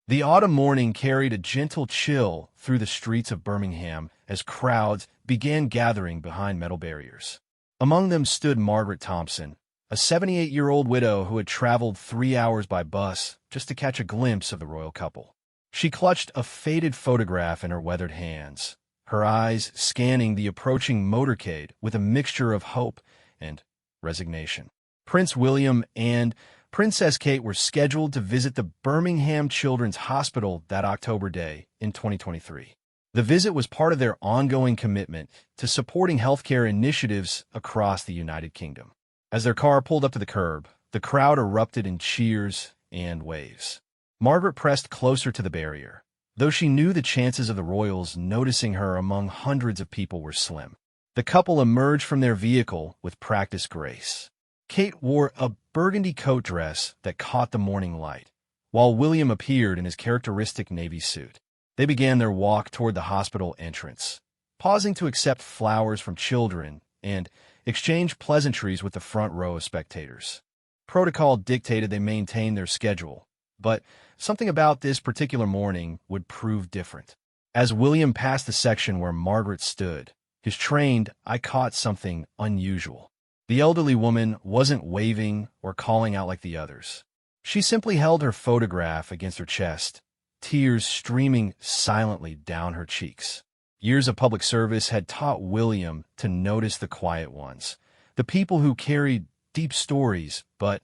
The autumn morning carried a gentle chill through the streets of Birmingham as crowds began gathering behind metal barriers. Among them stood Margaret Thompson, a 78-year-old widow who had traveled 3 hours by bus just to catch a glimpse of the royal couple. She clutched a faded photograph in her weathered hands, her eyes scanning the approaching motorcade with a mixture of hope and resignation. Prince William and Princess Kate were scheduled to visit the Birmingham Children's Hospital that October day in 2023. The visit was part of their ongoing commitment to supporting healthcare initiatives across the United Kingdom. As their car pulled up to the curb, the crowd erupted in cheers and waves. Margaret pressed closer to the barrier, though she knew the chances of the royals noticing her among hundreds of people were slim. The couple emerged from their vehicle with practiced grace. Kate wore a burgundy coat dress that caught the morning light, while William appeared in his characteristic navy suit. They began their walk toward the hospital entrance, pausing to accept flowers from children and exchange pleasantries with the front row of spectators. Protocol dictated they maintain their schedule, but something about this particular morning would prove different. As William passed the section where Margaret stood, his trained eye caught something unusual. The elderly woman wasn't waving or calling out like the others. She simply held her photograph against her chest, tears streaming silently down her cheeks. Years of public service had taught William to notice the quiet ones, the people who carried deep stories but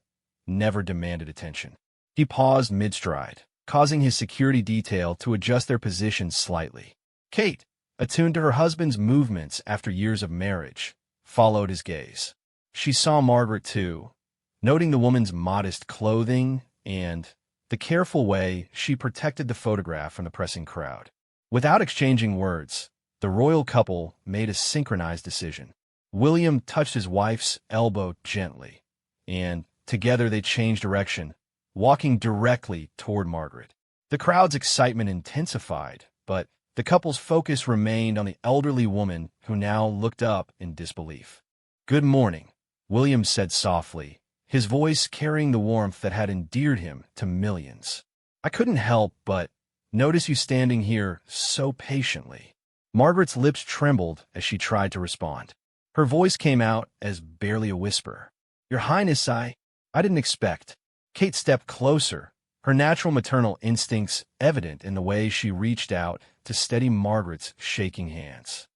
never demanded attention. He paused mid-stride, causing his security detail to adjust their positions slightly. Kate, attuned to her husband's movements after years of marriage, followed his gaze. She saw Margaret too, noting the woman's modest clothing and the careful way she protected the photograph from the pressing crowd. Without exchanging words, the royal couple made a synchronized decision. William touched his wife's elbow gently, and together they changed direction, walking directly toward Margaret. The crowd's excitement intensified, but the couple's focus remained on the elderly woman who now looked up in disbelief. "Good morning," William said softly, his voice carrying the warmth that had endeared him to millions. "I couldn't help but notice you standing here so patiently." Margaret's lips trembled as she tried to respond. Her voice came out as barely a whisper. "Your Highness, I didn't expect." Kate stepped closer, her natural maternal instincts evident in the way she reached out to steady Margaret's shaking hands.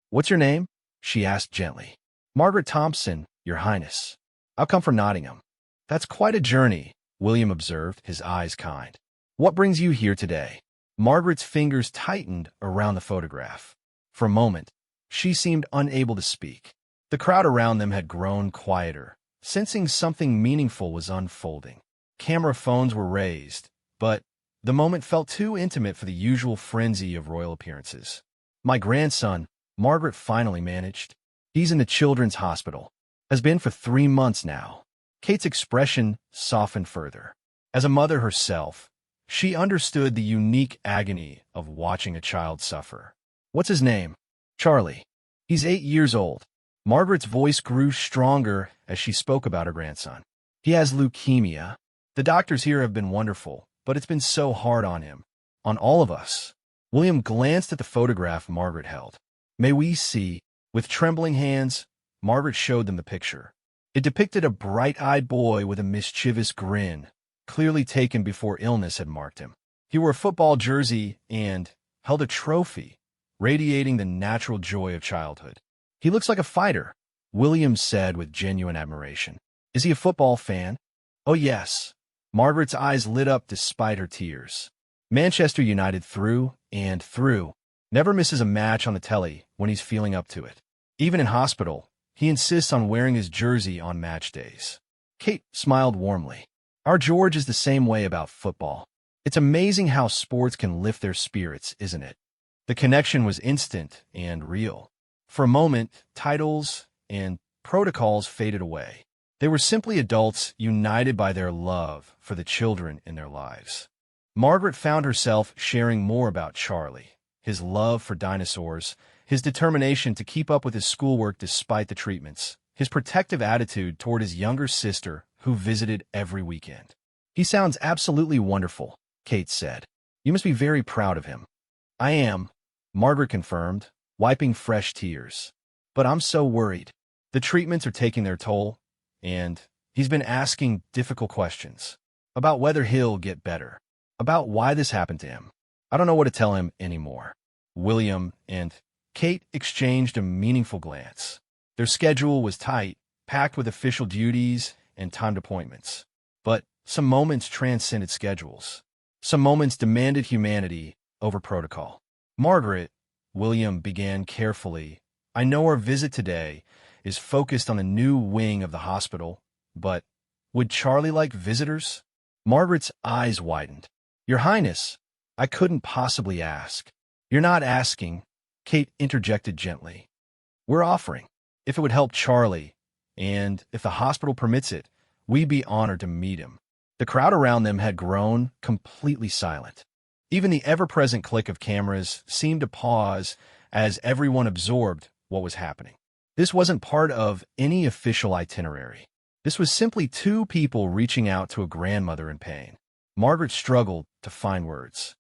"What's your name?" she asked gently. "Margaret Thompson, Your Highness. I'll come from Nottingham." "That's quite a journey," William observed, his eyes kind. "What brings you here today?" Margaret's fingers tightened around the photograph. For a moment, she seemed unable to speak. The crowd around them had grown quieter, sensing something meaningful was unfolding. Camera phones were raised, but the moment felt too intimate for the usual frenzy of royal appearances. "My grandson," Margaret finally managed. "He's in the children's hospital. Has been for 3 months now." Kate's expression softened further. As a mother herself, she understood the unique agony of watching a child suffer. "What's his name?" "Charlie. He's 8 years old." Margaret's voice grew stronger as she spoke about her grandson. "He has leukemia. The doctors here have been wonderful, but it's been so hard on him. On all of us." William glanced at the photograph Margaret held. "May we see?" With trembling hands, Margaret showed them the picture. It depicted a bright-eyed boy with a mischievous grin, clearly taken before illness had marked him. He wore a football jersey and held a trophy, radiating the natural joy of childhood. "He looks like a fighter," William said with genuine admiration. "Is he a football fan?" "Oh, yes." Margaret's eyes lit up despite her tears. "Manchester United through and through. Never misses a match on the telly when he's feeling up to it. Even in hospital, he insists on wearing his jersey on match days." Kate smiled warmly. "Our George is the same way about football. It's amazing how sports can lift their spirits, isn't it?" The connection was instant and real. For a moment, titles and protocols faded away. They were simply adults united by their love for the children in their lives. Margaret found herself sharing more about Charlie, his love for dinosaurs, his determination to keep up with his schoolwork despite the treatments, his protective attitude toward his younger sister who visited every weekend. "He sounds absolutely wonderful," Kate said. You must be very proud of him. I am, Margaret confirmed, wiping fresh tears. But I'm so worried. The treatments are taking their toll, and he's been asking difficult questions about whether he'll get better, about why this happened to him. I don't know what to tell him anymore. William and Kate exchanged a meaningful glance. Their schedule was tight, packed with official duties and timed appointments. But some moments transcended schedules. Some moments demanded humanity over protocol. Margaret, William began carefully. I know our visit today is focused on the new wing of the hospital, but would Charlie like visitors? Margaret's eyes widened. Your Highness, I couldn't possibly ask. You're not asking, Kate interjected gently. We're offering. If it would help Charlie, and if the hospital permits it, we'd be honored to meet him. The crowd around them had grown completely silent. Even the ever-present click of cameras seemed to pause as everyone absorbed what was happening. This wasn't part of any official itinerary. This was simply two people reaching out to a grandmother in pain. Margaret struggled to find words.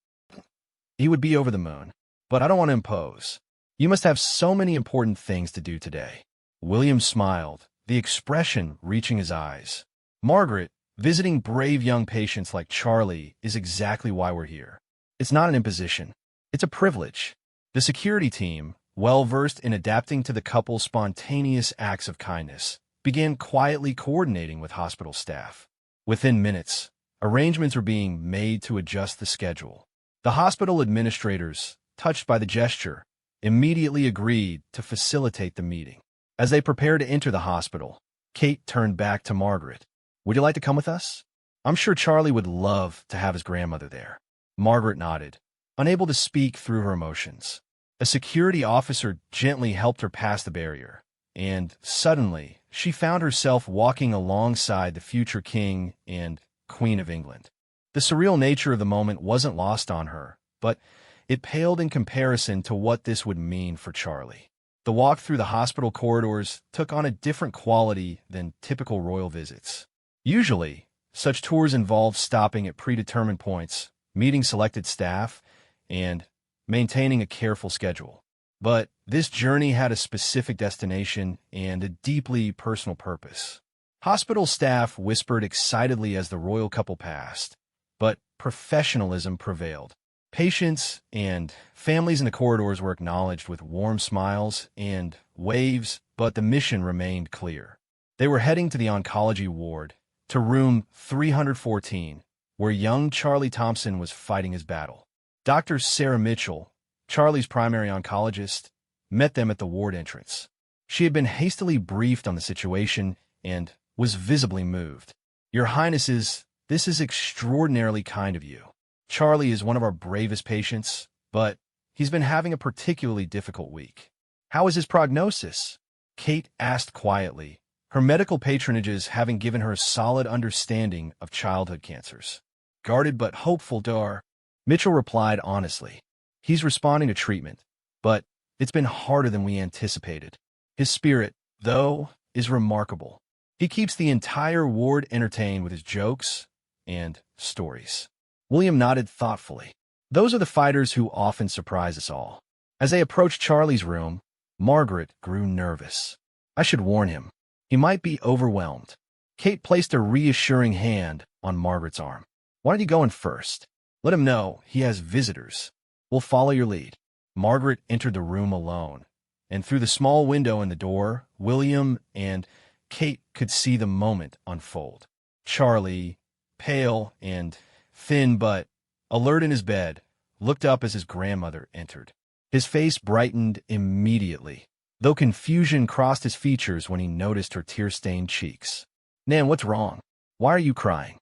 He would be over the moon, but I don't want to impose. You must have so many important things to do today. William smiled, the expression reaching his eyes. Margaret, visiting brave young patients like Charlie is exactly why we're here. It's not an imposition. It's a privilege. The security team, well-versed in adapting to the couple's spontaneous acts of kindness, began quietly coordinating with hospital staff. Within minutes, arrangements were being made to adjust the schedule. The hospital administrators, touched by the gesture, immediately agreed to facilitate the meeting. As they prepared to enter the hospital, Kate turned back to Margaret. Would you like to come with us? I'm sure Charlie would love to have his grandmother there. Margaret nodded, unable to speak through her emotions. A security officer gently helped her past the barrier, and suddenly she found herself walking alongside the future King and Queen of England. The surreal nature of the moment wasn't lost on her, but it paled in comparison to what this would mean for Charlie. The walk through the hospital corridors took on a different quality than typical royal visits. Usually, such tours involve stopping at predetermined points, meeting selected staff, and maintaining a careful schedule. But this journey had a specific destination and a deeply personal purpose. Hospital staff whispered excitedly as the royal couple passed, but professionalism prevailed. Patients and families in the corridors were acknowledged with warm smiles and waves, but the mission remained clear. They were heading to the oncology ward, to room 314, where young Charlie Thompson was fighting his battle. Dr. Sarah Mitchell, Charlie's primary oncologist, met them at the ward entrance. She had been hastily briefed on the situation and was visibly moved. Your Highnesses, this is extraordinarily kind of you. Charlie is one of our bravest patients, but he's been having a particularly difficult week. How is his prognosis? Kate asked quietly, her medical patronages having given her a solid understanding of childhood cancers. Guarded but hopeful, Dar. Mitchell replied honestly. He's responding to treatment, but it's been harder than we anticipated. His spirit, though, is remarkable. He keeps the entire ward entertained with his jokes and stories. William nodded thoughtfully. Those are the fighters who often surprise us all. As they approached Charlie's room, Margaret grew nervous. I should warn him. He might be overwhelmed. Kate placed a reassuring hand on Margaret's arm. Why don't you go in first? Let him know he has visitors. We'll follow your lead. Margaret entered the room alone, and through the small window in the door, William and Kate could see the moment unfold. Charlie, pale and thin but alert in his bed, looked up as his grandmother entered. His face brightened immediately, though confusion crossed his features when he noticed her tear-stained cheeks. Nan, what's wrong? Why are you crying?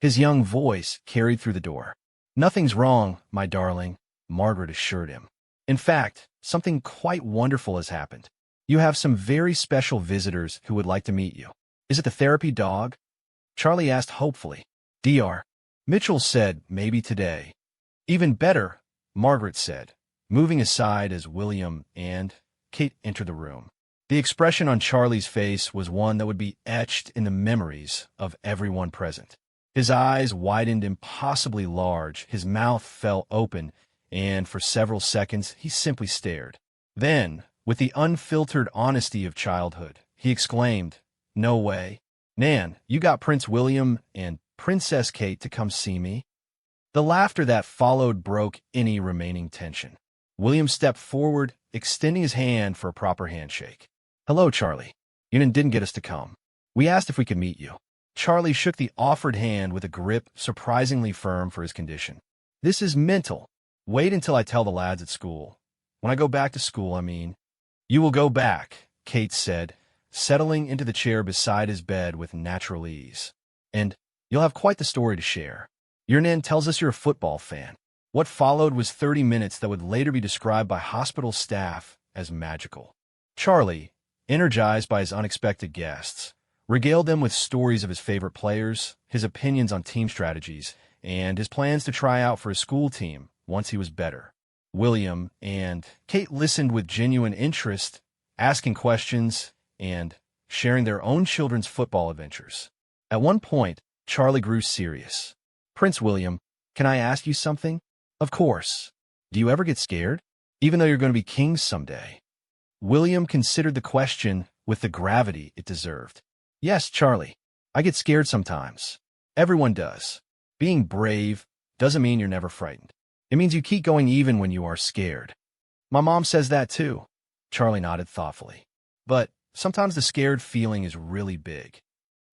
His young voice carried through the door. Nothing's wrong, my darling, Margaret assured him. In fact, something quite wonderful has happened. You have some very special visitors who would like to meet you. Is it the therapy dog? Charlie asked hopefully. Dr. Mitchell said maybe today. Even better, Margaret said, moving aside as William and Kate entered the room. The expression on Charlie's face was one that would be etched in the memories of everyone present. His eyes widened impossibly large, his mouth fell open, and for several seconds he simply stared. Then, with the unfiltered honesty of childhood, he exclaimed, "No way. Nan, you got Prince William and Princess Kate to come see me?" The laughter that followed broke any remaining tension. William stepped forward, extending his hand for a proper handshake. "Hello, Charlie. You didn't get us to come. We asked if we could meet you." Charlie shook the offered hand with a grip surprisingly firm for his condition. "This is mental. Wait until I tell the lads at school. When I go back to school, I mean." "You will go back," Kate said, settling into the chair beside his bed with natural ease. "And you'll have quite the story to share. Your Nan tells us you're a football fan." What followed was 30 minutes that would later be described by hospital staff as magical. Charlie, energized by his unexpected guests, regaled them with stories of his favorite players, his opinions on team strategies, and his plans to try out for his school team once he was better. William and Kate listened with genuine interest, asking questions and sharing their own children's football adventures. At one point, Charlie grew serious. "Prince William, can I ask you something?" "Of course. Do you ever get scared, even though you're going to be king someday?" William considered the question with the gravity it deserved. "Yes, Charlie. I get scared sometimes. Everyone does. Being brave doesn't mean you're never frightened. It means you keep going even when you are scared." "My mom says that too." Charlie nodded thoughtfully. "But sometimes the scared feeling is really big."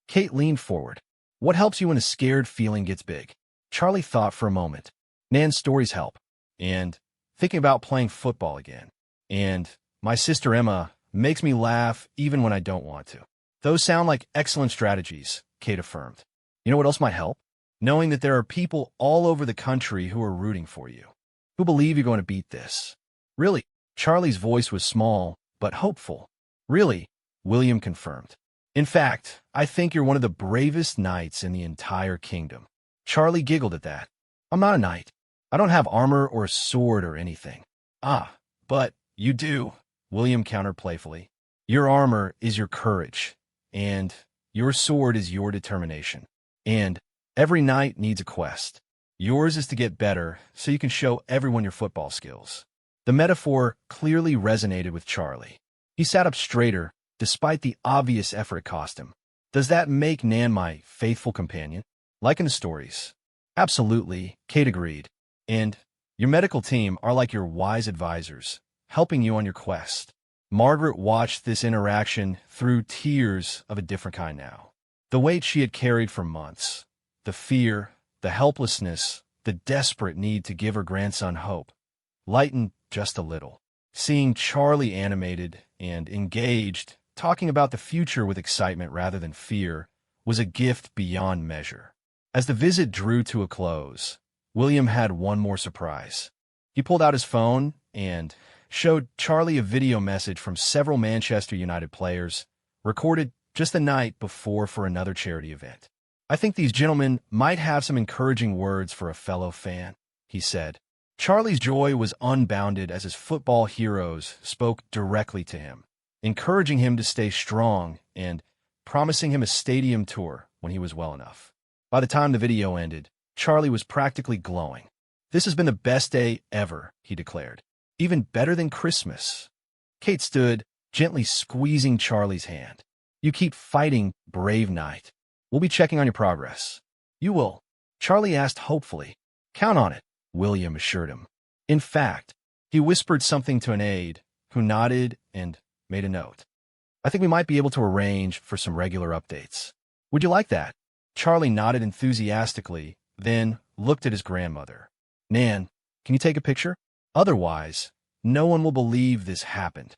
Kate leaned forward. "What helps you when a scared feeling gets big?" Charlie thought for a moment. "Nan's stories help. And thinking about playing football again. And my sister Emma makes me laugh even when I don't want to." "Those sound like excellent strategies," Kate affirmed. "You know what else might help? Knowing that there are people all over the country who are rooting for you, who believe you're going to beat this." "Really?" Charlie's voice was small, but hopeful. "Really," William confirmed. "In fact, I think you're one of the bravest knights in the entire kingdom." Charlie giggled at that. "I'm not a knight. I don't have armor or a sword or anything." "Ah, but you do," William countered playfully. "Your armor is your courage, and your sword is your determination. And every knight needs a quest. Yours is to get better so you can show everyone your football skills." The metaphor clearly resonated with Charlie. He sat up straighter, despite the obvious effort it cost him. "Does that make Nan my faithful companion, like in the stories?" "Absolutely," Kate agreed. "And your medical team are like your wise advisors, helping you on your quest." Margaret watched this interaction through tears of a different kind now. The weight she had carried for months, the fear, the helplessness, the desperate need to give her grandson hope, lightened just a little. Seeing Charlie animated and engaged, talking about the future with excitement rather than fear, was a gift beyond measure. As the visit drew to a close, William had one more surprise. He pulled out his phone and showed Charlie a video message from several Manchester United players, recorded just the night before for another charity event. "I think these gentlemen might have some encouraging words for a fellow fan," he said. Charlie's joy was unbounded as his football heroes spoke directly to him, encouraging him to stay strong and promising him a stadium tour when he was well enough. By the time the video ended, Charlie was practically glowing. "This has been the best day ever," he declared. "Even better than Christmas." Kate stood, gently squeezing Charlie's hand. "You keep fighting, brave knight. We'll be checking on your progress." "You will?" Charlie asked hopefully. "Count on it," William assured him. In fact, he whispered something to an aide, who nodded and made a note. "I think we might be able to arrange for some regular updates. Would you like that?" Charlie nodded enthusiastically, then looked at his grandmother. "Nan, can you take a picture? Otherwise, no one will believe this happened."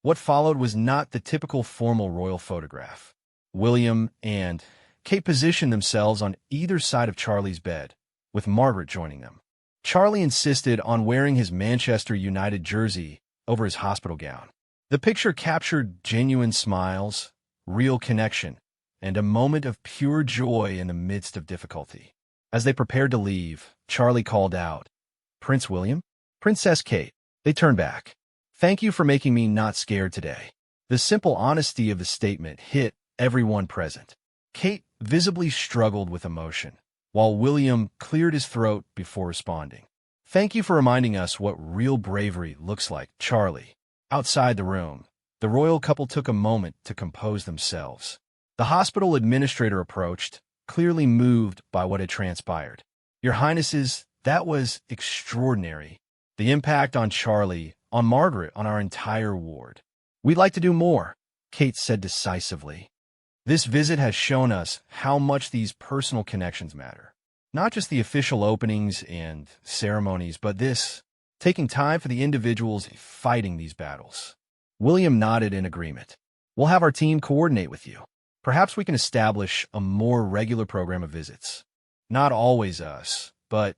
What followed was not the typical formal royal photograph. William and Kate positioned themselves on either side of Charlie's bed, with Margaret joining them. Charlie insisted on wearing his Manchester United jersey over his hospital gown. The picture captured genuine smiles, real connection, and a moment of pure joy in the midst of difficulty. As they prepared to leave, Charlie called out, "Prince William? Princess Kate." They turned back. "Thank you for making me not scared today." The simple honesty of the statement hit everyone present. Kate visibly struggled with emotion, while William cleared his throat before responding. "Thank you for reminding us what real bravery looks like, Charlie." Outside the room, the royal couple took a moment to compose themselves. The hospital administrator approached, clearly moved by what had transpired. "Your Highnesses, that was extraordinary. The impact on Charlie, on Margaret, on our entire ward. We'd like to do more," Kate said decisively. "This visit has shown us how much these personal connections matter. Not just the official openings and ceremonies, but this, taking time for the individuals fighting these battles." William nodded in agreement. "We'll have our team coordinate with you. Perhaps we can establish a more regular program of visits. Not always us, but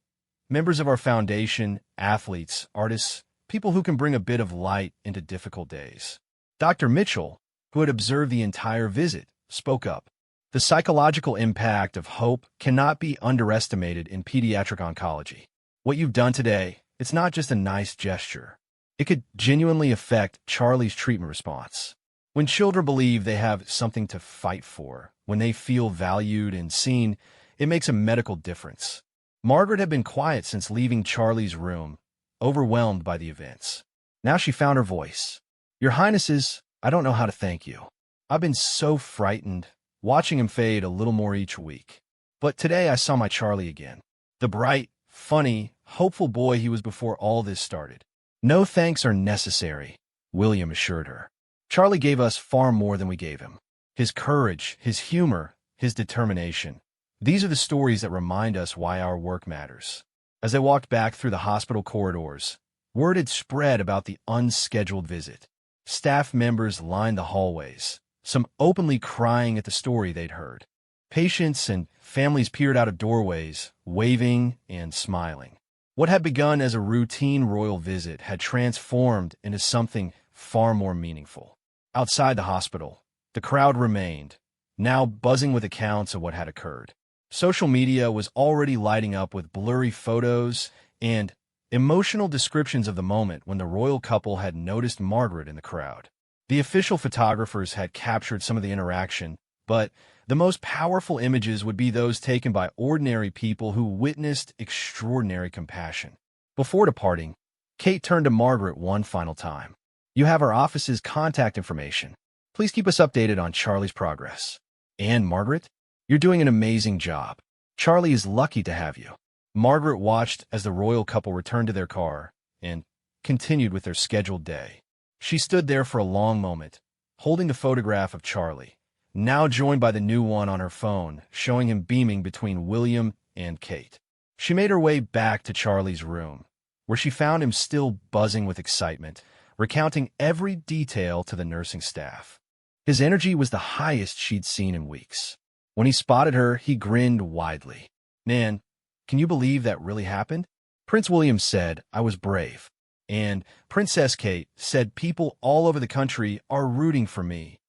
members of our foundation, athletes, artists, people who can bring a bit of light into difficult days." Dr. Mitchell, who had observed the entire visit, spoke up. "The psychological impact of hope cannot be underestimated in pediatric oncology. What you've done today, it's not just a nice gesture. It could genuinely affect Charlie's treatment response. When children believe they have something to fight for, when they feel valued and seen, it makes a medical difference." Margaret had been quiet since leaving Charlie's room, overwhelmed by the events. Now she found her voice. "Your Highnesses, I don't know how to thank you. I've been so frightened, watching him fade a little more each week. But today I saw my Charlie again. The bright, funny, hopeful boy he was before all this started." "No thanks are necessary," William assured her. "Charlie gave us far more than we gave him. His courage, his humor, his determination. These are the stories that remind us why our work matters." As they walked back through the hospital corridors, word had spread about the unscheduled visit. Staff members lined the hallways, some openly crying at the story they'd heard. Patients and families peered out of doorways, waving and smiling. What had begun as a routine royal visit had transformed into something far more meaningful. Outside the hospital, the crowd remained, now buzzing with accounts of what had occurred. Social media was already lighting up with blurry photos and emotional descriptions of the moment when the royal couple had noticed Margaret in the crowd. The official photographers had captured some of the interaction, but the most powerful images would be those taken by ordinary people who witnessed extraordinary compassion. Before departing, Kate turned to Margaret one final time. "You have our office's contact information. Please keep us updated on Charlie's progress. And Margaret, you're doing an amazing job. Charlie is lucky to have you." Margaret watched as the royal couple returned to their car and continued with their scheduled day. She stood there for a long moment, holding the photograph of Charlie, now joined by the new one on her phone, showing him beaming between William and Kate. She made her way back to Charlie's room, where she found him still buzzing with excitement, recounting every detail to the nursing staff. His energy was the highest she'd seen in weeks. When he spotted her, he grinned widely. "Nan, can you believe that really happened?" Prince William said, "I was brave." And Princess Kate said, "People all over the country are rooting for me."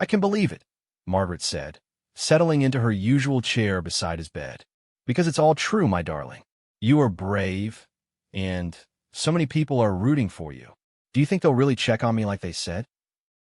"I can believe it," Margaret said, settling into her usual chair beside his bed. "Because it's all true, my darling. You are brave, and so many people are rooting for you. Do you think they'll really check on me like they said?"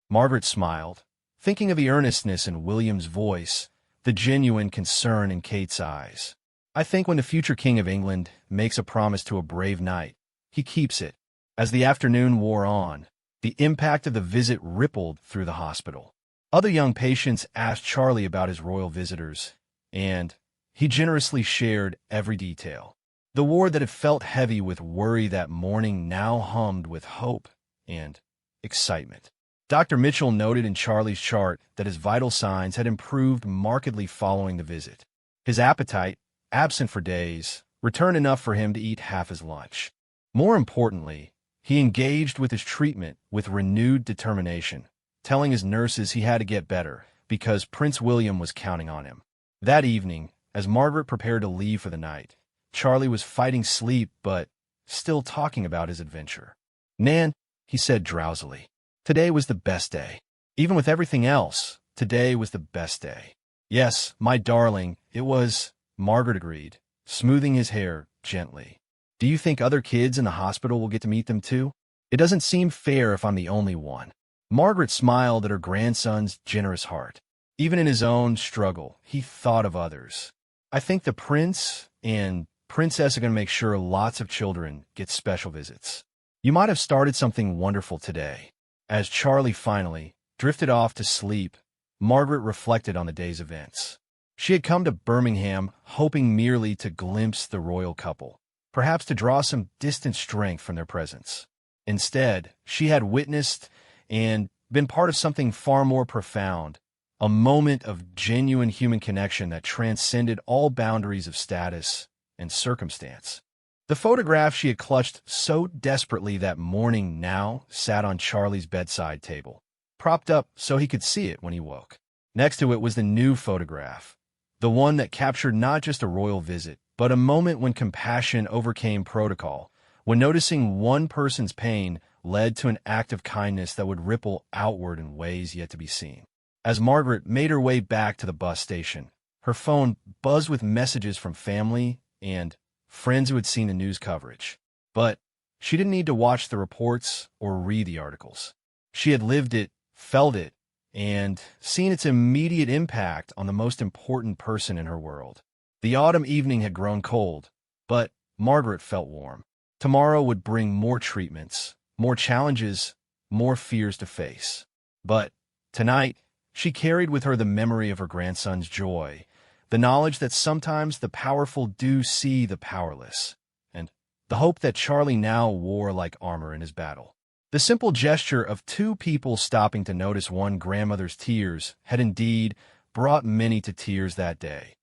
Margaret smiled, thinking of the earnestness in William's voice, the genuine concern in Kate's eyes. "I think when the future King of England makes a promise to a brave knight, he keeps it." As the afternoon wore on, the impact of the visit rippled through the hospital. Other young patients asked Charlie about his royal visitors, and he generously shared every detail. The ward that had felt heavy with worry that morning now hummed with hope and excitement. Dr. Mitchell noted in Charlie's chart that his vital signs had improved markedly following the visit. His appetite, absent for days, returned enough for him to eat half his lunch. More importantly, he engaged with his treatment with renewed determination, telling his nurses he had to get better because Prince William was counting on him. That evening, as Margaret prepared to leave for the night, Charlie was fighting sleep but still talking about his adventure. "Nan," he said drowsily, "today was the best day. Even with everything else, today was the best day." "Yes, my darling, it was," Margaret agreed, smoothing his hair gently. "Do you think other kids in the hospital will get to meet them too? It doesn't seem fair if I'm the only one." Margaret smiled at her grandson's generous heart. Even in his own struggle, he thought of others. I think the prince and princess are going to make sure lots of children get special visits. You might have started something wonderful today. As Charlie finally drifted off to sleep, Margaret reflected on the day's events. She had come to Birmingham hoping merely to glimpse the royal couple, perhaps to draw some distant strength from their presence. Instead, she had witnessed and been part of something far more profound, a moment of genuine human connection that transcended all boundaries of status and circumstance. The photograph she had clutched so desperately that morning now sat on Charlie's bedside table, propped up so he could see it when he woke. Next to it was the new photograph, the one that captured not just a royal visit, but a moment when compassion overcame protocol, when noticing one person's pain led to an act of kindness that would ripple outward in ways yet to be seen. As Margaret made her way back to the bus station, her phone buzzed with messages from family and friends who had seen the news coverage. But she didn't need to watch the reports or read the articles. She had lived it, felt it, and seen its immediate impact on the most important person in her world. The autumn evening had grown cold, but Margaret felt warm. Tomorrow would bring more treatments, more challenges, more fears to face. But tonight, she carried with her the memory of her grandson's joy, the knowledge that sometimes the powerful do see the powerless, and the hope that Charlie now wore like armor in his battle. The simple gesture of two people stopping to notice one grandmother's tears had indeed brought many to tears that day.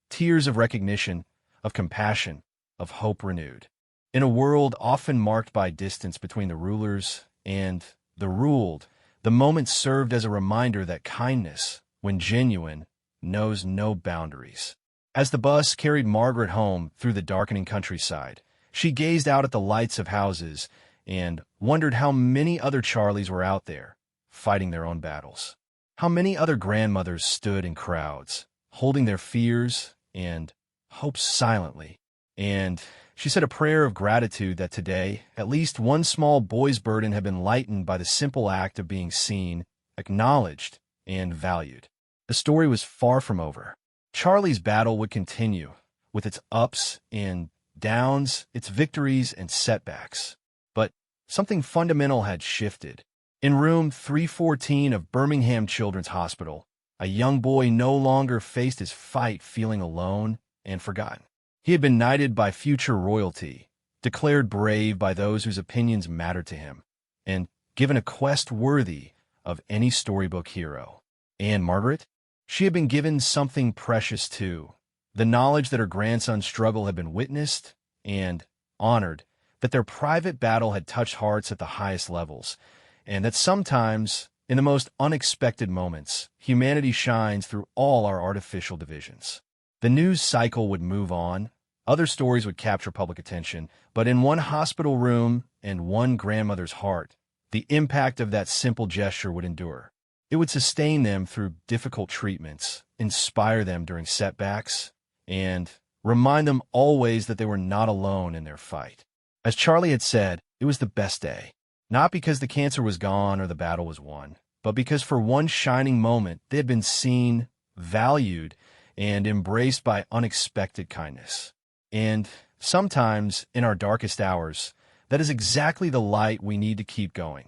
Tears of recognition, of compassion, of hope renewed. In a world often marked by distance between the rulers and the ruled, the moment served as a reminder that kindness, when genuine, knows no boundaries. As the bus carried Margaret home through the darkening countryside, she gazed out at the lights of houses and wondered how many other Charlies were out there, fighting their own battles. How many other grandmothers stood in crowds, holding their fears and hopes silently. And she said a prayer of gratitude that today, at least one small boy's burden had been lightened by the simple act of being seen, acknowledged, and valued. The story was far from over. Charlie's battle would continue, with its ups and downs, its victories and setbacks. But something fundamental had shifted. In room 314 of Birmingham Children's Hospital, a young boy no longer faced his fight feeling alone and forgotten. He had been knighted by future royalty, declared brave by those whose opinions mattered to him, and given a quest worthy of any storybook hero. And Margaret? She had been given something precious too, the knowledge that her grandson's struggle had been witnessed and honored, that their private battle had touched hearts at the highest levels, and that sometimes, in the most unexpected moments, humanity shines through all our artificial divisions. The news cycle would move on. Other stories would capture public attention, but in one hospital room and one grandmother's heart, the impact of that simple gesture would endure. It would sustain them through difficult treatments, inspire them during setbacks, and remind them always that they were not alone in their fight. As Charlie had said, it was the best day, not because the cancer was gone or the battle was won, but because for one shining moment they had been seen, valued, and embraced by unexpected kindness. And sometimes, in our darkest hours, that is exactly the light we need to keep going.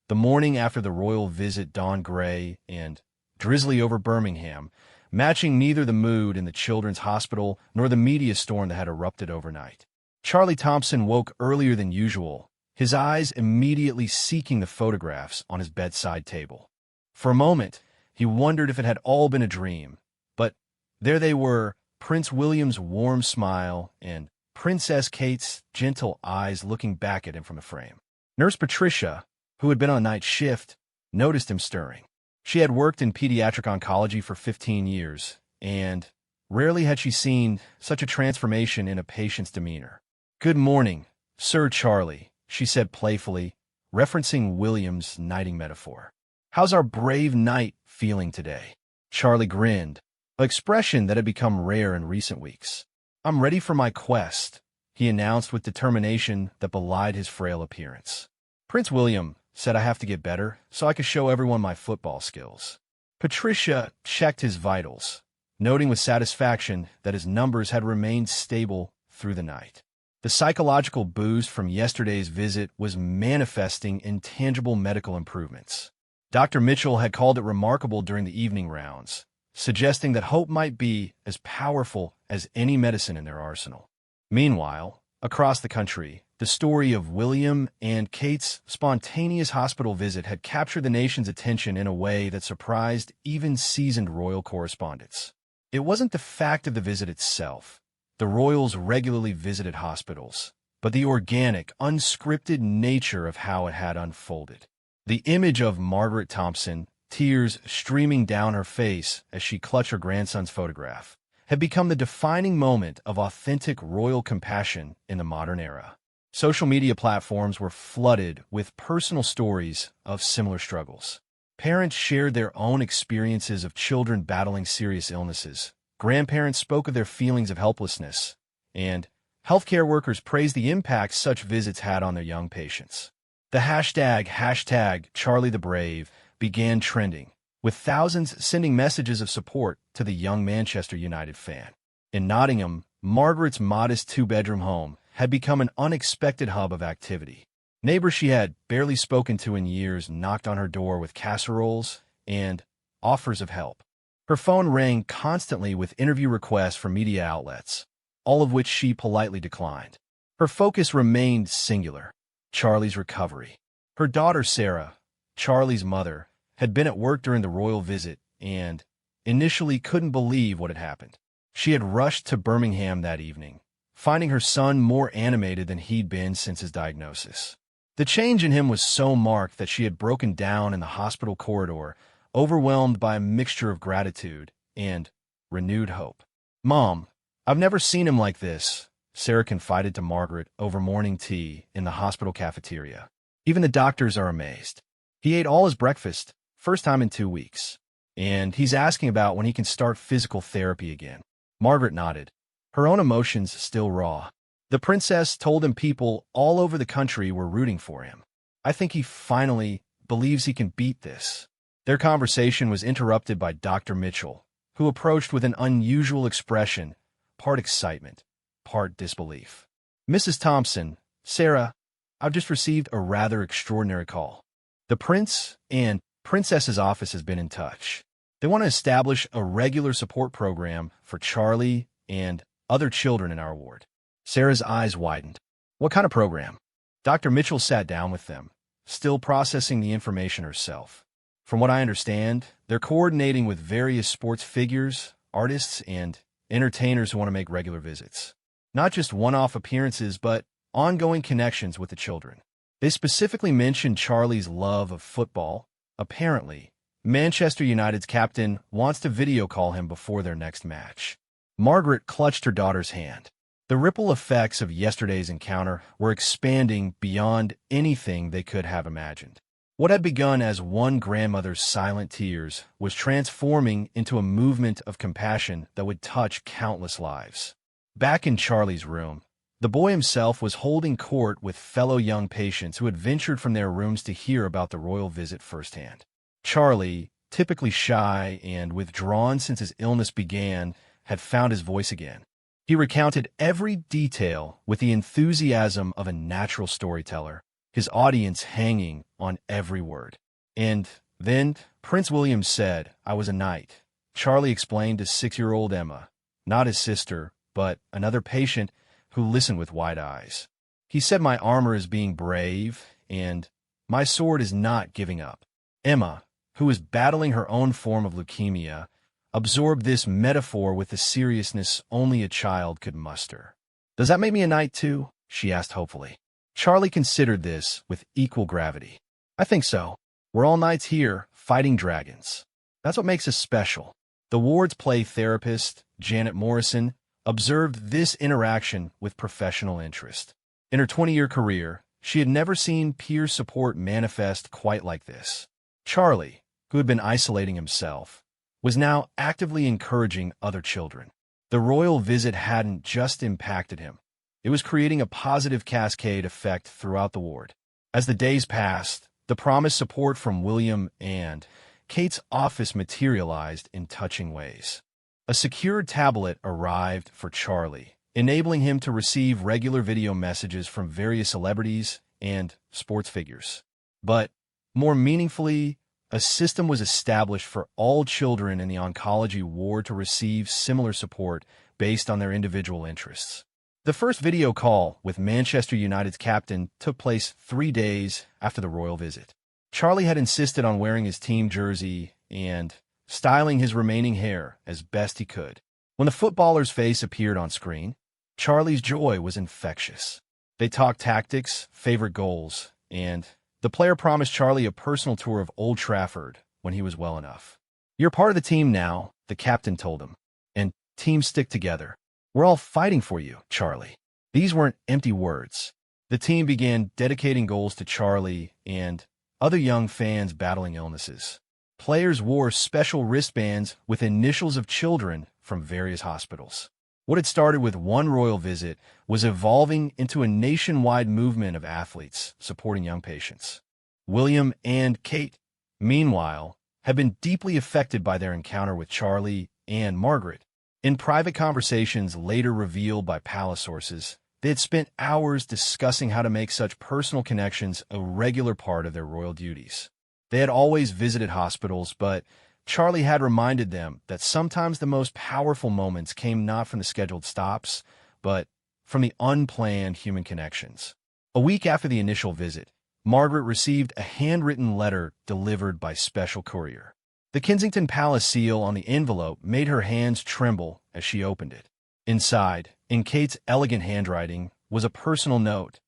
The morning after the royal visit dawned gray and drizzly over Birmingham, matching neither the mood in the children's hospital nor the media storm that had erupted overnight. Charlie Thompson woke earlier than usual, his eyes immediately seeking the photographs on his bedside table. For a moment, he wondered if it had all been a dream, but there they were, Prince William's warm smile and Princess Kate's gentle eyes looking back at him from the frame. Nurse Patricia, who had been on night shift, noticed him stirring. She had worked in pediatric oncology for 15 years, and rarely had she seen such a transformation in a patient's demeanor. "Good morning, Sir Charlie," she said playfully, referencing William's knighting metaphor. "How's our brave knight feeling today?" Charlie grinned, an expression that had become rare in recent weeks. "I'm ready for my quest," he announced with determination that belied his frail appearance. "Prince William said I have to get better so I could show everyone my football skills." Patricia checked his vitals, noting with satisfaction that his numbers had remained stable through the night. The psychological boost from yesterday's visit was manifesting in tangible medical improvements. Dr. Mitchell had called it remarkable during the evening rounds, suggesting that hope might be as powerful as any medicine in their arsenal. Meanwhile, across the country, the story of William and Kate's spontaneous hospital visit had captured the nation's attention in a way that surprised even seasoned royal correspondents. It wasn't the fact of the visit itself. The royals regularly visited hospitals, but the organic, unscripted nature of how it had unfolded. The image of Margaret Thompson, tears streaming down her face as she clutched her grandson's photograph, had become the defining moment of authentic royal compassion in the modern era. Social media platforms were flooded with personal stories of similar struggles. Parents shared their own experiences of children battling serious illnesses. Grandparents spoke of their feelings of helplessness, and healthcare workers praised the impact such visits had on their young patients. The hashtag Charlie the Brave began trending, with thousands sending messages of support to the young Manchester United fan. In Nottingham, Margaret's modest two-bedroom home had become an unexpected hub of activity. Neighbors she had barely spoken to in years knocked on her door with casseroles and offers of help. Her phone rang constantly with interview requests from media outlets, all of which she politely declined. Her focus remained singular: Charlie's recovery. Her daughter Sarah, Charlie's mother, had been at work during the royal visit and initially couldn't believe what had happened. She had rushed to Birmingham that evening, finding her son more animated than he'd been since his diagnosis. The change in him was so marked that she had broken down in the hospital corridor, overwhelmed by a mixture of gratitude and renewed hope. "Mom, I've never seen him like this," Sarah confided to Margaret over morning tea in the hospital cafeteria. "Even the doctors are amazed. He ate all his breakfast, first time in 2 weeks, and he's asking about when he can start physical therapy again." Margaret nodded, her own emotions still raw. The princess told him people all over the country were rooting for him. "I think he finally believes he can beat this." Their conversation was interrupted by Dr. Mitchell, who approached with an unusual expression, part excitement, part disbelief. "Mrs. Thompson, Sarah, I've just received a rather extraordinary call. The prince and princess's office has been in touch. They want to establish a regular support program for Charlie and other children in our ward." Sarah's eyes widened. "What kind of program?" Dr. Mitchell sat down with them, still processing the information herself. "From what I understand, they're coordinating with various sports figures, artists, and entertainers who want to make regular visits. Not just one-off appearances, but ongoing connections with the children. They specifically mentioned Charlie's love of football. Apparently, Manchester United's captain wants to video call him before their next match." Margaret clutched her daughter's hand. The ripple effects of yesterday's encounter were expanding beyond anything they could have imagined. What had begun as one grandmother's silent tears was transforming into a movement of compassion that would touch countless lives. Back in Charlie's room, the boy himself was holding court with fellow young patients who had ventured from their rooms to hear about the royal visit firsthand. Charlie, typically shy and withdrawn since his illness began, had found his voice again. He recounted every detail with the enthusiasm of a natural storyteller, his audience hanging on every word. "And then Prince William said I was a knight," Charlie explained to 6-year-old Emma, not his sister, but another patient who listened with wide eyes. "He said my armor is being brave, and my sword is not giving up." Emma, who was battling her own form of leukemia, absorbed this metaphor with the seriousness only a child could muster. "Does that make me a knight too?" she asked hopefully. Charlie considered this with equal gravity. "I think so. We're all knights here, fighting dragons. That's what makes us special." The ward's play therapist, Janet Morrison, observed this interaction with professional interest. In her 20-year career, she had never seen peer support manifest quite like this. Charlie, who had been isolating himself, was now actively encouraging other children. The royal visit hadn't just impacted him. It was creating a positive cascade effect throughout the ward. As the days passed, the promised support from William and Kate's office materialized in touching ways. A secured tablet arrived for Charlie, enabling him to receive regular video messages from various celebrities and sports figures. But, more meaningfully, a system was established for all children in the oncology ward to receive similar support based on their individual interests. The first video call with Manchester United's captain took place 3 days after the royal visit. Charlie had insisted on wearing his team jersey and styling his remaining hair as best he could. When the footballer's face appeared on screen, Charlie's joy was infectious. They talked tactics, favorite goals, and the player promised Charlie a personal tour of Old Trafford when he was well enough. "You're part of the team now," the captain told him, "and teams stick together. We're all fighting for you, Charlie." These weren't empty words. The team began dedicating goals to Charlie and other young fans battling illnesses. Players wore special wristbands with initials of children from various hospitals. What had started with one royal visit was evolving into a nationwide movement of athletes supporting young patients. William and Kate, meanwhile, had been deeply affected by their encounter with Charlie and Margaret. In private conversations later revealed by palace sources, they had spent hours discussing how to make such personal connections a regular part of their royal duties. They had always visited hospitals, but Charlie had reminded them that sometimes the most powerful moments came not from the scheduled stops, but from the unplanned human connections. A week after the initial visit, Margaret received a handwritten letter delivered by special courier. The Kensington Palace seal on the envelope made her hands tremble as she opened it. Inside, in Kate's elegant handwriting, was a personal note.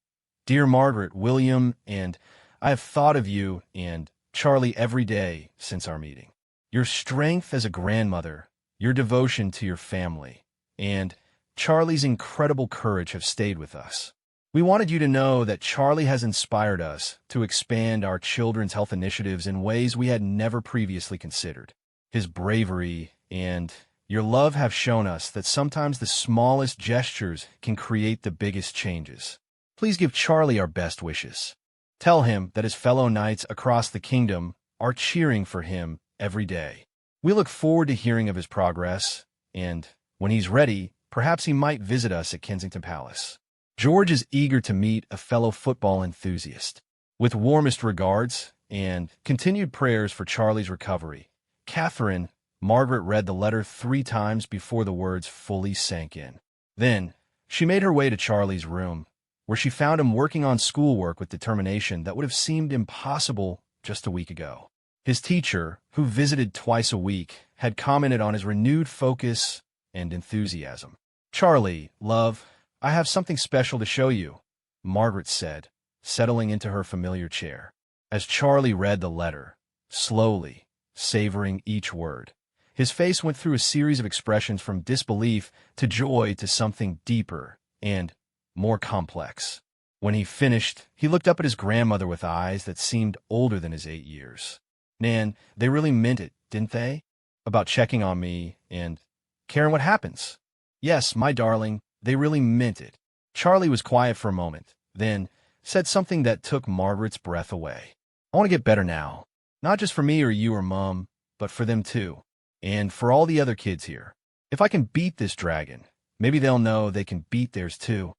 "Dear Margaret, William, and I have thought of you and Charlie every day since our meeting. Your strength as a grandmother, your devotion to your family, and Charlie's incredible courage have stayed with us. We wanted you to know that Charlie has inspired us to expand our children's health initiatives in ways we had never previously considered. His bravery and your love have shown us that sometimes the smallest gestures can create the biggest changes. Please give Charlie our best wishes. Tell him that his fellow knights across the kingdom are cheering for him every day. We look forward to hearing of his progress, and when he's ready, perhaps he might visit us at Kensington Palace. George is eager to meet a fellow football enthusiast. With warmest regards and continued prayers for Charlie's recovery, Catherine." Margaret read the letter 3 times before the words fully sank in. Then, she made her way to Charlie's room, where she found him working on schoolwork with determination that would have seemed impossible just a week ago. His teacher, who visited twice a week, had commented on his renewed focus and enthusiasm. "Charlie, love, I have something special to show you," Margaret said, settling into her familiar chair. As Charlie read the letter, slowly, savoring each word, his face went through a series of expressions from disbelief to joy to something deeper and more complex. When he finished, he looked up at his grandmother with eyes that seemed older than his 8 years. "Nan, they really meant it, didn't they? About checking on me and caring what happens." "Yes, my darling, they really meant it." Charlie was quiet for a moment, then said something that took Margaret's breath away. "I want to get better now. Not just for me or you or Mom, but for them too. And for all the other kids here. If I can beat this dragon, maybe they'll know they can beat theirs too."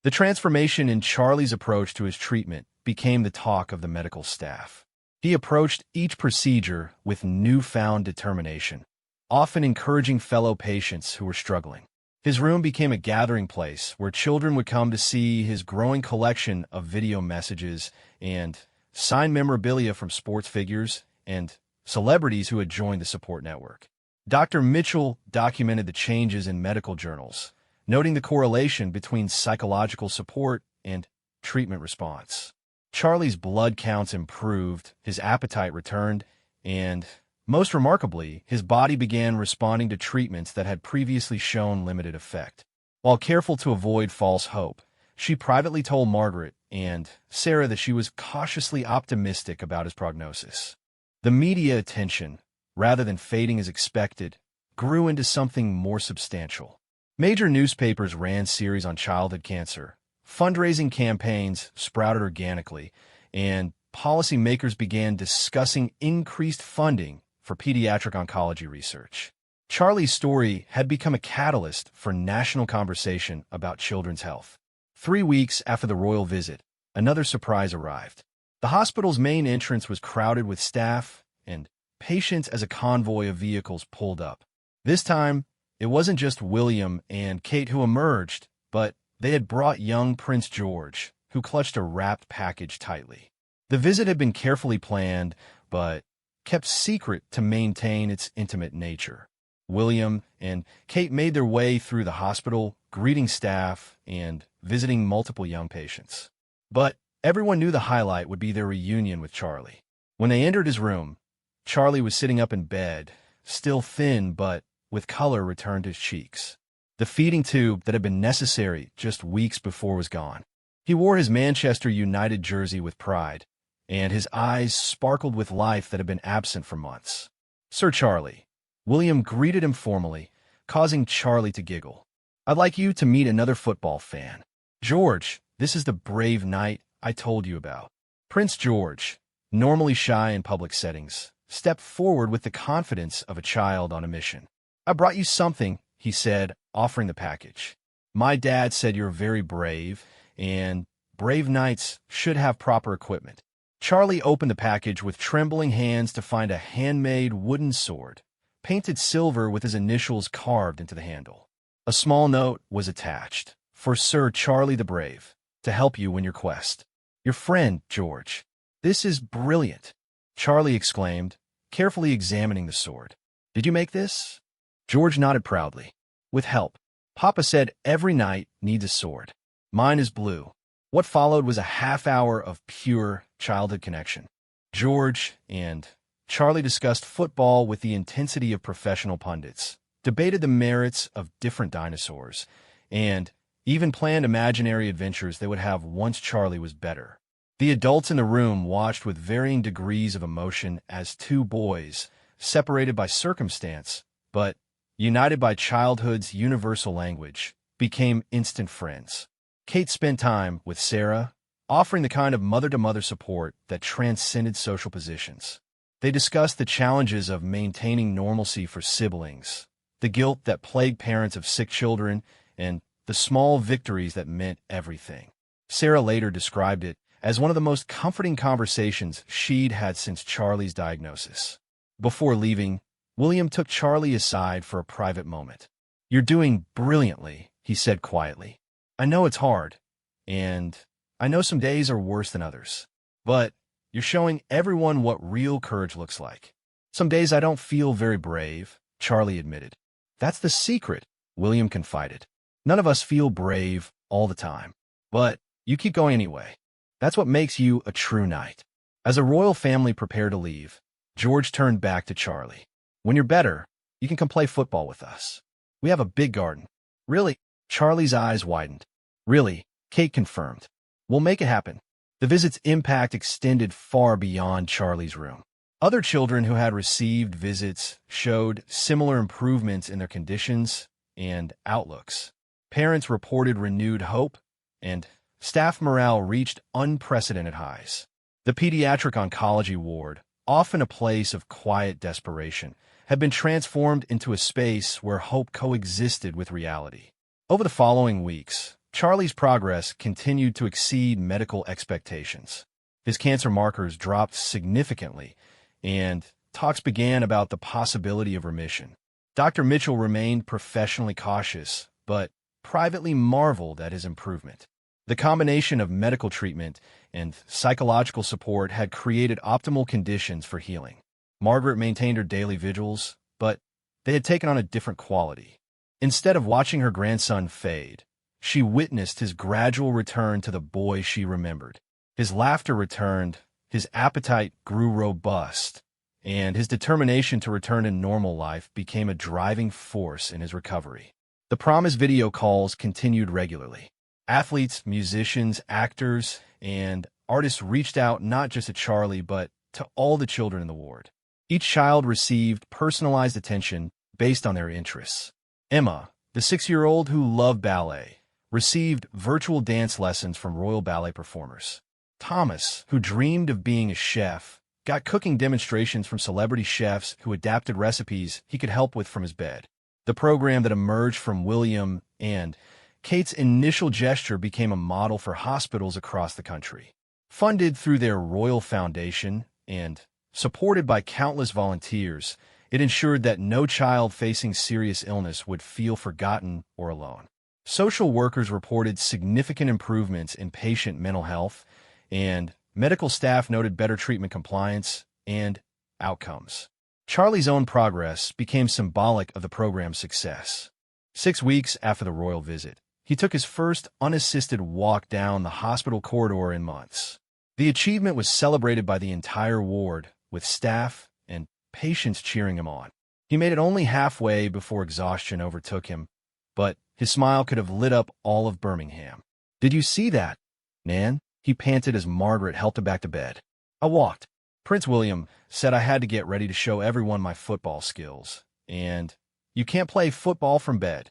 The transformation in Charlie's approach to his treatment became the talk of the medical staff. He approached each procedure with newfound determination, often encouraging fellow patients who were struggling. His room became a gathering place where children would come to see his growing collection of video messages and signed memorabilia from sports figures and celebrities who had joined the support network. Dr. Mitchell documented the changes in medical journals, noting the correlation between psychological support and treatment response. Charlie's blood counts improved, his appetite returned, and, most remarkably, his body began responding to treatments that had previously shown limited effect. While careful to avoid false hope, she privately told Margaret and Sarah that she was cautiously optimistic about his prognosis. The media attention, rather than fading as expected, grew into something more substantial. Major newspapers ran series on childhood cancer, fundraising campaigns sprouted organically, and policymakers began discussing increased funding for pediatric oncology research. Charlie's story had become a catalyst for national conversation about children's health. 3 weeks after the royal visit, another surprise arrived. The hospital's main entrance was crowded with staff and patients as a convoy of vehicles pulled up. This time, it wasn't just William and Kate who emerged, but they had brought young Prince George, who clutched a wrapped package tightly. The visit had been carefully planned, but kept secret to maintain its intimate nature. William and Kate made their way through the hospital, greeting staff and visiting multiple young patients. But everyone knew the highlight would be their reunion with Charlie. When they entered his room, Charlie was sitting up in bed, still thin but with color returned to his cheeks. The feeding tube that had been necessary just weeks before was gone. He wore his Manchester United jersey with pride, and his eyes sparkled with life that had been absent for months. "Sir Charlie," William greeted him formally, causing Charlie to giggle. "I'd like you to meet another football fan. George, this is the brave knight I told you about." Prince George, normally shy in public settings, stepped forward with the confidence of a child on a mission. "I brought you something," he said, offering the package. "My dad said you're very brave, and brave knights should have proper equipment." Charlie opened the package with trembling hands to find a handmade wooden sword, painted silver with his initials carved into the handle. A small note was attached, "For Sir Charlie the Brave, to help you in your quest. Your friend, George." "This is brilliant," Charlie exclaimed, carefully examining the sword. "Did you make this?" George nodded proudly. "With help. Papa said every knight needs a sword. Mine is blue." What followed was a half-hour of pure childhood connection. George and Charlie discussed football with the intensity of professional pundits, debated the merits of different dinosaurs, and even planned imaginary adventures they would have once Charlie was better. The adults in the room watched with varying degrees of emotion as two boys, separated by circumstance, but united by childhood's universal language, became instant friends. Kate spent time with Sarah, offering the kind of mother-to-mother support that transcended social positions. They discussed the challenges of maintaining normalcy for siblings, the guilt that plagued parents of sick children, and the small victories that meant everything. Sarah later described it as one of the most comforting conversations she'd had since Charlie's diagnosis. Before leaving, William took Charlie aside for a private moment. "You're doing brilliantly," he said quietly. "I know it's hard, and I know some days are worse than others, but you're showing everyone what real courage looks like." "Some days I don't feel very brave," Charlie admitted. "That's the secret," William confided. "None of us feel brave all the time, but you keep going anyway. That's what makes you a true knight." As a royal family prepared to leave, George turned back to Charlie. "When you're better, you can come play football with us. We have a big garden." "Really?" Charlie's eyes widened. "Really," Kate confirmed. "We'll make it happen." The visit's impact extended far beyond Charlie's room. Other children who had received visits showed similar improvements in their conditions and outlooks. Parents reported renewed hope, and staff morale reached unprecedented highs. The pediatric oncology ward, often a place of quiet desperation, had been transformed into a space where hope coexisted with reality. Over the following weeks, Charlie's progress continued to exceed medical expectations. His cancer markers dropped significantly, and talks began about the possibility of remission. Dr. Mitchell remained professionally cautious, but privately marveled at his improvement. The combination of medical treatment and psychological support had created optimal conditions for healing. Margaret maintained her daily vigils, but they had taken on a different quality. Instead of watching her grandson fade, she witnessed his gradual return to the boy she remembered. His laughter returned, his appetite grew robust, and his determination to return to normal life became a driving force in his recovery. The promised video calls continued regularly. Athletes, musicians, actors, and artists reached out not just to Charlie, but to all the children in the ward. Each child received personalized attention based on their interests. Emma, the 6-year-old who loved ballet, received virtual dance lessons from Royal Ballet performers. Thomas, who dreamed of being a chef, got cooking demonstrations from celebrity chefs who adapted recipes he could help with from his bed. The program that emerged from William and Kate's initial gesture became a model for hospitals across the country. Funded through their Royal Foundation and supported by countless volunteers, it ensured that no child facing serious illness would feel forgotten or alone. Social workers reported significant improvements in patient mental health, and medical staff noted better treatment compliance and outcomes. Charlie's own progress became symbolic of the program's success. 6 weeks after the royal visit, he took his first unassisted walk down the hospital corridor in months. The achievement was celebrated by the entire ward, with staff and patients cheering him on. He made it only halfway before exhaustion overtook him, but his smile could have lit up all of Birmingham. "Did you see that, Nan?" he panted as Margaret helped him back to bed. "I walked. Prince William said I had to get ready to show everyone my football skills, and you can't play football from bed."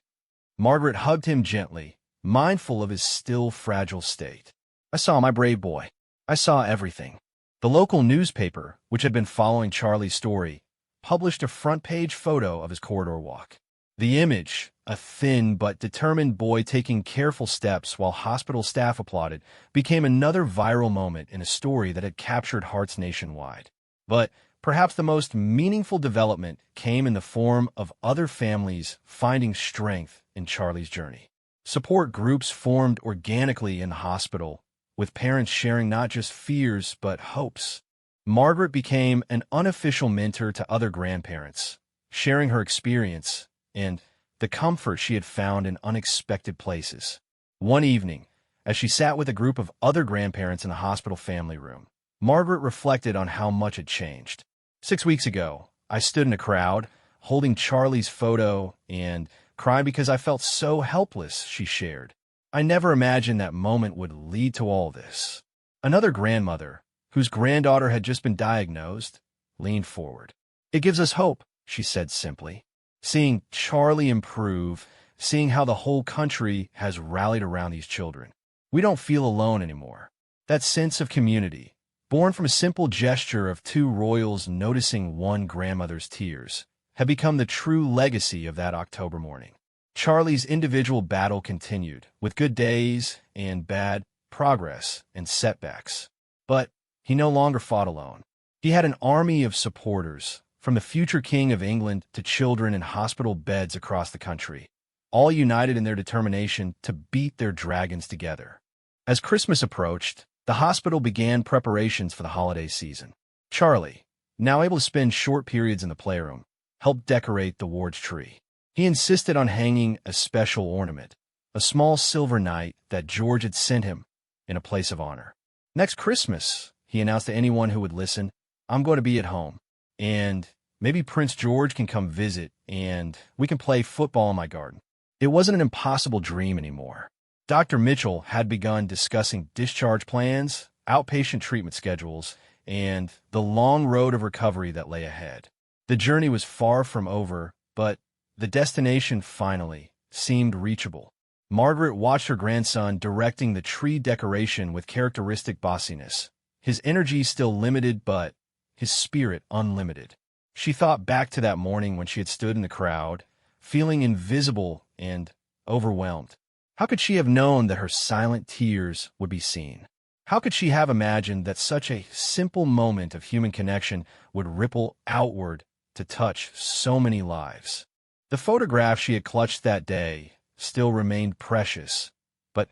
Margaret hugged him gently, mindful of his still fragile state. "I saw my brave boy. I saw everything." The local newspaper, which had been following Charlie's story, published a front-page photo of his corridor walk. The image, a thin but determined boy taking careful steps while hospital staff applauded, became another viral moment in a story that had captured hearts nationwide. But perhaps the most meaningful development came in the form of other families finding strength in Charlie's journey. Support groups formed organically in the hospital, with parents sharing not just fears but hopes. Margaret became an unofficial mentor to other grandparents, sharing her experience and the comfort she had found in unexpected places. One evening, as she sat with a group of other grandparents in the hospital family room, Margaret reflected on how much had changed. 6 weeks ago, I stood in a crowd, holding Charlie's photo and cried because I felt so helpless, she shared. I never imagined that moment would lead to all this. Another grandmother, whose granddaughter had just been diagnosed, leaned forward. "It gives us hope," she said simply. "Seeing Charlie improve, seeing how the whole country has rallied around these children. We don't feel alone anymore." That sense of community, born from a simple gesture of two royals noticing one grandmother's tears, had become the true legacy of that October morning. Charlie's individual battle continued, with good days and bad, progress and setbacks. But he no longer fought alone. He had an army of supporters, from the future King of England to children in hospital beds across the country, all united in their determination to beat their dragons together. As Christmas approached, the hospital began preparations for the holiday season. Charlie, now able to spend short periods in the playroom, helped decorate the ward's tree. He insisted on hanging a special ornament, a small silver knight that George had sent him, in a place of honor. "Next Christmas," he announced to anyone who would listen, "I'm going to be at home, and maybe Prince George can come visit, and we can play football in my garden." It wasn't an impossible dream anymore. Dr. Mitchell had begun discussing discharge plans, outpatient treatment schedules, and the long road of recovery that lay ahead. The journey was far from over, but the destination finally seemed reachable. Margaret watched her grandson directing the tree decoration with characteristic bossiness, his energy still limited but his spirit unlimited. She thought back to that morning when she had stood in the crowd, feeling invisible and overwhelmed. How could she have known that her silent tears would be seen? How could she have imagined that such a simple moment of human connection would ripple outward to touch so many lives? The photograph she had clutched that day still remained precious, but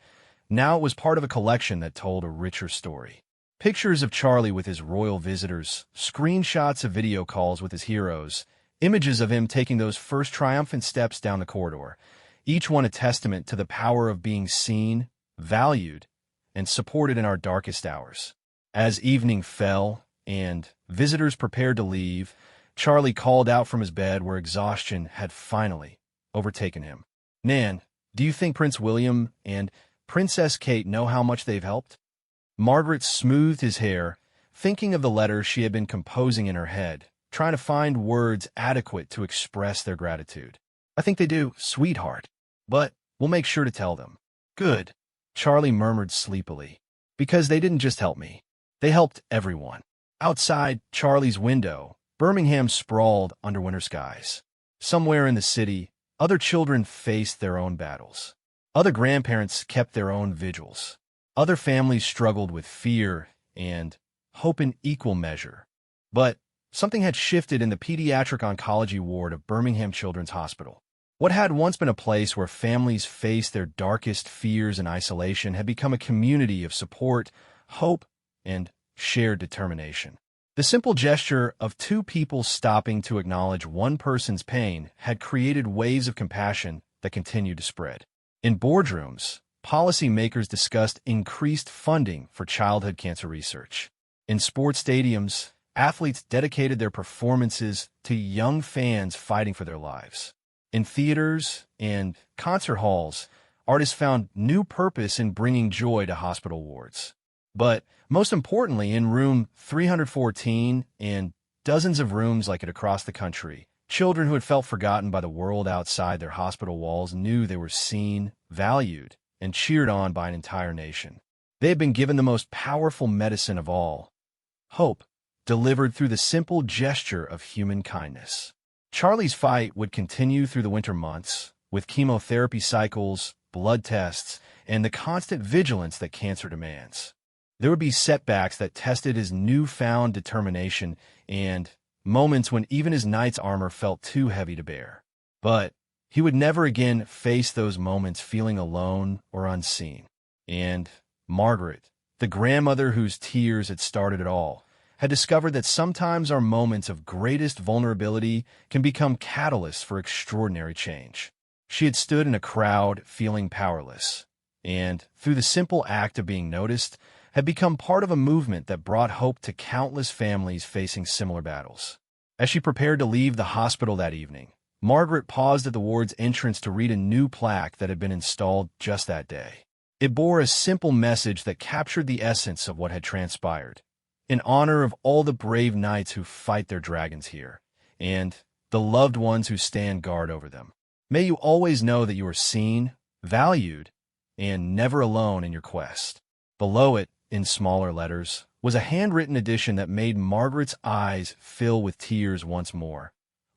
now it was part of a collection that told a richer story. Pictures of Charlie with his royal visitors, screenshots of video calls with his heroes, images of him taking those first triumphant steps down the corridor, each one a testament to the power of being seen, valued, and supported in our darkest hours. As evening fell and visitors prepared to leave, Charlie called out from his bed where exhaustion had finally overtaken him. "Nan, do you think Prince William and Princess Kate know how much they've helped?" Margaret smoothed his hair, thinking of the letters she had been composing in her head, trying to find words adequate to express their gratitude. "I think they do, sweetheart. But we'll make sure to tell them." "Good," Charlie murmured sleepily. Because they didn't just help me. They helped everyone. Outside Charlie's window, Birmingham sprawled under winter skies. Somewhere in the city, other children faced their own battles. Other grandparents kept their own vigils. Other families struggled with fear and hope in equal measure. But something had shifted in the pediatric oncology ward of Birmingham Children's Hospital. What had once been a place where families faced their darkest fears and isolation had become a community of support, hope, and shared determination. The simple gesture of two people stopping to acknowledge one person's pain had created waves of compassion that continued to spread. In boardrooms, policymakers discussed increased funding for childhood cancer research. In sports stadiums, athletes dedicated their performances to young fans fighting for their lives. In theaters and concert halls, artists found new purpose in bringing joy to hospital wards. But most importantly, in room 314 and dozens of rooms like it across the country, children who had felt forgotten by the world outside their hospital walls knew they were seen, valued, and cheered on by an entire nation. They had been given the most powerful medicine of all, hope, delivered through the simple gesture of human kindness. Charlie's fight would continue through the winter months, with chemotherapy cycles, blood tests, and the constant vigilance that cancer demands. There would be setbacks that tested his newfound determination and moments when even his knight's armor felt too heavy to bear. But he would never again face those moments feeling alone or unseen. And Margaret, the grandmother whose tears had started it all, had discovered that sometimes our moments of greatest vulnerability can become catalysts for extraordinary change. She had stood in a crowd feeling powerless, and through the simple act of being noticed, had become part of a movement that brought hope to countless families facing similar battles. As she prepared to leave the hospital that evening, Margaret paused at the ward's entrance to read a new plaque that had been installed just that day. It bore a simple message that captured the essence of what had transpired. In honor of all the brave knights who fight their dragons here, and the loved ones who stand guard over them. May you always know that you are seen, valued, and never alone in your quest. Below it, in smaller letters, was a handwritten edition that made Margaret's eyes fill with tears once more.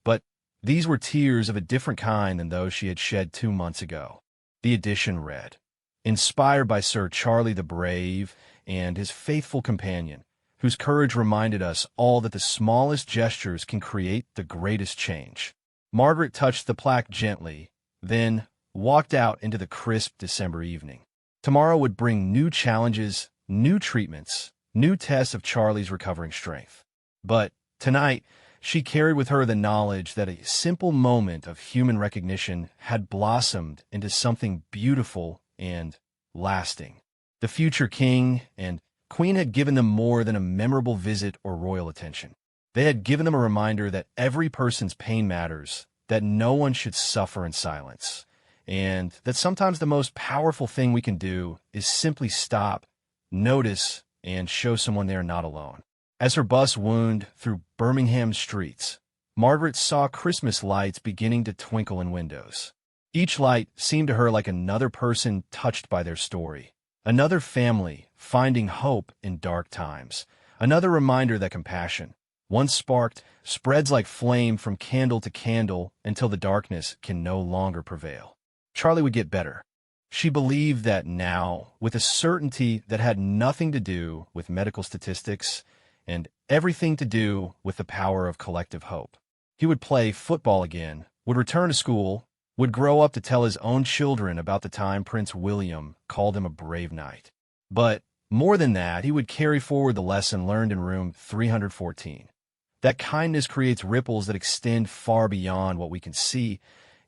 But these were tears of a different kind than those she had shed 2 months ago. The edition read, "Inspired by Sir Charlie the Brave and his faithful companion, whose courage reminded us all that the smallest gestures can create the greatest change." Margaret touched the plaque gently, then walked out into the crisp December evening. Tomorrow would bring new challenges, new treatments, new tests of Charlie's recovering strength. But tonight, she carried with her the knowledge that a simple moment of human recognition had blossomed into something beautiful and lasting. The future king and queen had given them more than a memorable visit or royal attention. They had given them a reminder that every person's pain matters, that no one should suffer in silence, and that sometimes the most powerful thing we can do is simply stop, notice, and show someone they are not alone. As her bus wound through Birmingham's streets, Margaret saw Christmas lights beginning to twinkle in windows. Each light seemed to her like another person touched by their story, another family finding hope in dark times, another reminder that compassion, once sparked, spreads like flame from candle to candle until the darkness can no longer prevail. Charlie would get better. She believed that now, with a certainty that had nothing to do with medical statistics and everything to do with the power of collective hope. He would play football again, would return to school, would grow up to tell his own children about the time Prince William called him a brave knight. But more than that, he would carry forward the lesson learned in room 314. That kindness creates ripples that extend far beyond what we can see,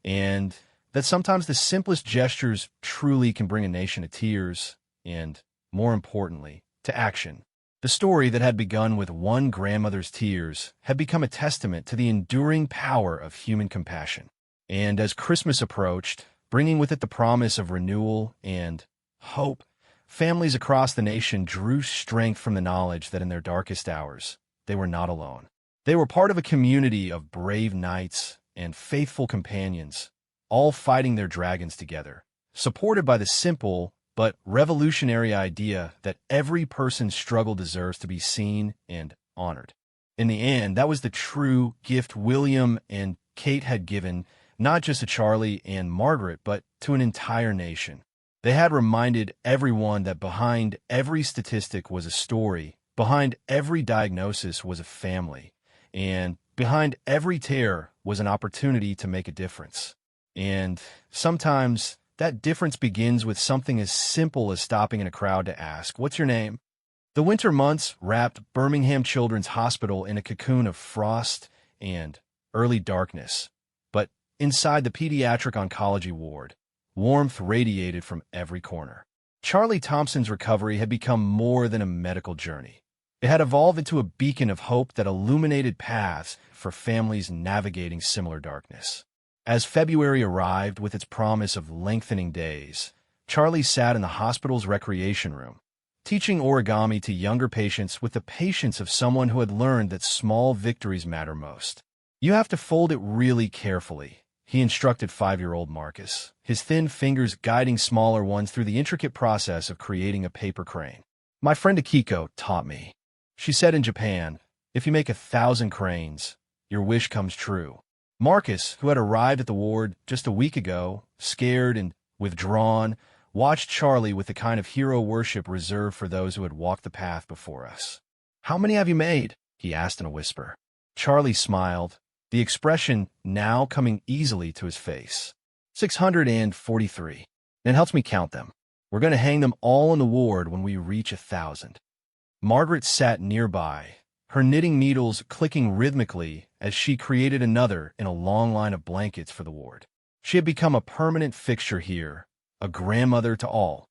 and that sometimes the simplest gestures truly can bring a nation to tears, and, more importantly, to action. The story that had begun with one grandmother's tears had become a testament to the enduring power of human compassion. And as Christmas approached, bringing with it the promise of renewal and hope, families across the nation drew strength from the knowledge that in their darkest hours, they were not alone. They were part of a community of brave knights and faithful companions, all fighting their dragons together, supported by the simple but revolutionary idea that every person's struggle deserves to be seen and honored. In the end, that was the true gift William and Kate had given, not just to Charlie and Margaret, but to an entire nation. They had reminded everyone that behind every statistic was a story, behind every diagnosis was a family, and behind every tear was an opportunity to make a difference. And sometimes that difference begins with something as simple as stopping in a crowd to ask, "What's your name?" The winter months wrapped Birmingham Children's Hospital in a cocoon of frost and early darkness. But inside the pediatric oncology ward, warmth radiated from every corner. Charlie Thompson's recovery had become more than a medical journey. It had evolved into a beacon of hope that illuminated paths for families navigating similar darkness. As February arrived with its promise of lengthening days, Charlie sat in the hospital's recreation room, teaching origami to younger patients with the patience of someone who had learned that small victories matter most. "You have to fold it really carefully," he instructed 5-year-old Marcus, his thin fingers guiding smaller ones through the intricate process of creating a paper crane. "My friend Akiko taught me. She said in Japan, if you make 1,000 cranes, your wish comes true." Marcus, who had arrived at the ward just a week ago, scared and withdrawn, watched Charlie with the kind of hero worship reserved for those who had walked the path before us. "How many have you made?" he asked in a whisper. Charlie smiled, the expression now coming easily to his face. 643. It helps me count them. We're going to hang them all in the ward when we reach 1,000. Margaret sat nearby, her knitting needles clicking rhythmically as she created another in a long line of blankets for the ward. She had become a permanent fixture here, a grandmother to all,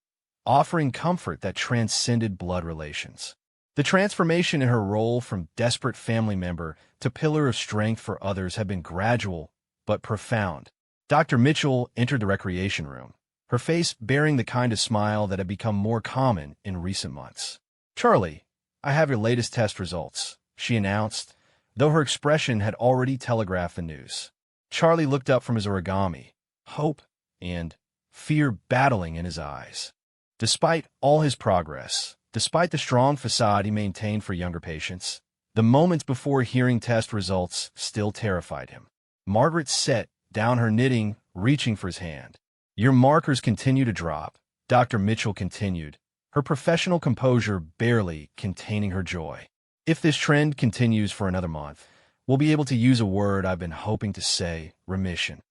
offering comfort that transcended blood relations. The transformation in her role from desperate family member to pillar of strength for others had been gradual but profound. Dr. Mitchell entered the recreation room, her face bearing the kind of smile that had become more common in recent months. "Charlie, I have your latest test results," she announced, though her expression had already telegraphed the news. Charlie looked up from his origami, hope and fear battling in his eyes. Despite all his progress, despite the strong facade he maintained for younger patients, the moments before hearing test results still terrified him. Margaret set down her knitting, reaching for his hand. "Your markers continue to drop," Dr. Mitchell continued, her professional composure barely containing her joy. "If this trend continues for another month, we'll be able to use a word I've been hoping to say, remission."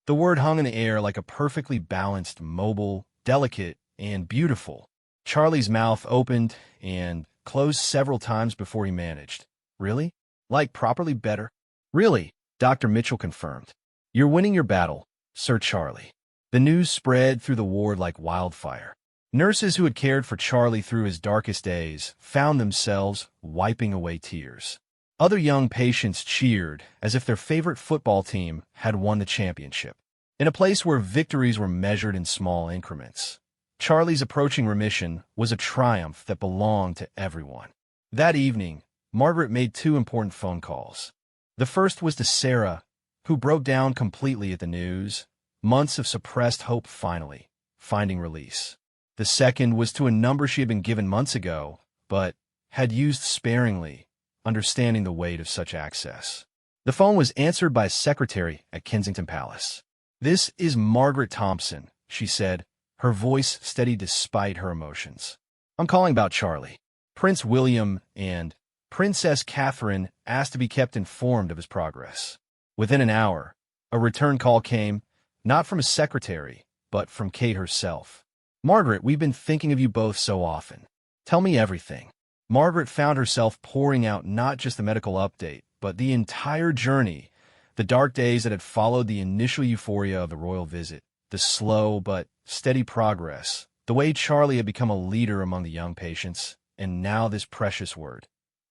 The word hung in the air like a perfectly balanced, mobile, delicate, and beautiful. Charlie's mouth opened and closed several times before he managed. "Really? Like properly better?" "Really," Dr. Mitchell confirmed. "You're winning your battle, Sir Charlie." The news spread through the ward like wildfire. Nurses who had cared for Charlie through his darkest days found themselves wiping away tears. Other young patients cheered as if their favorite football team had won the championship. In a place where victories were measured in small increments, Charlie's approaching remission was a triumph that belonged to everyone. That evening, Margaret made 2 important phone calls. The first was to Sarah, who broke down completely at the news, months of suppressed hope finally finding release. The second was to a number she had been given months ago, but had used sparingly, understanding the weight of such access. The phone was answered by a secretary at Kensington Palace. "This is Margaret Thompson," she said, her voice steady despite her emotions. "I'm calling about Charlie. Prince William and Princess Catherine asked to be kept informed of his progress." Within an hour, a return call came, not from a secretary, but from Kate herself. "Margaret, we've been thinking of you both so often. Tell me everything." Margaret found herself pouring out not just the medical update, but the entire journey, the dark days that had followed the initial euphoria of the royal visit, the slow but steady progress, the way Charlie had become a leader among the young patients, and now this precious word,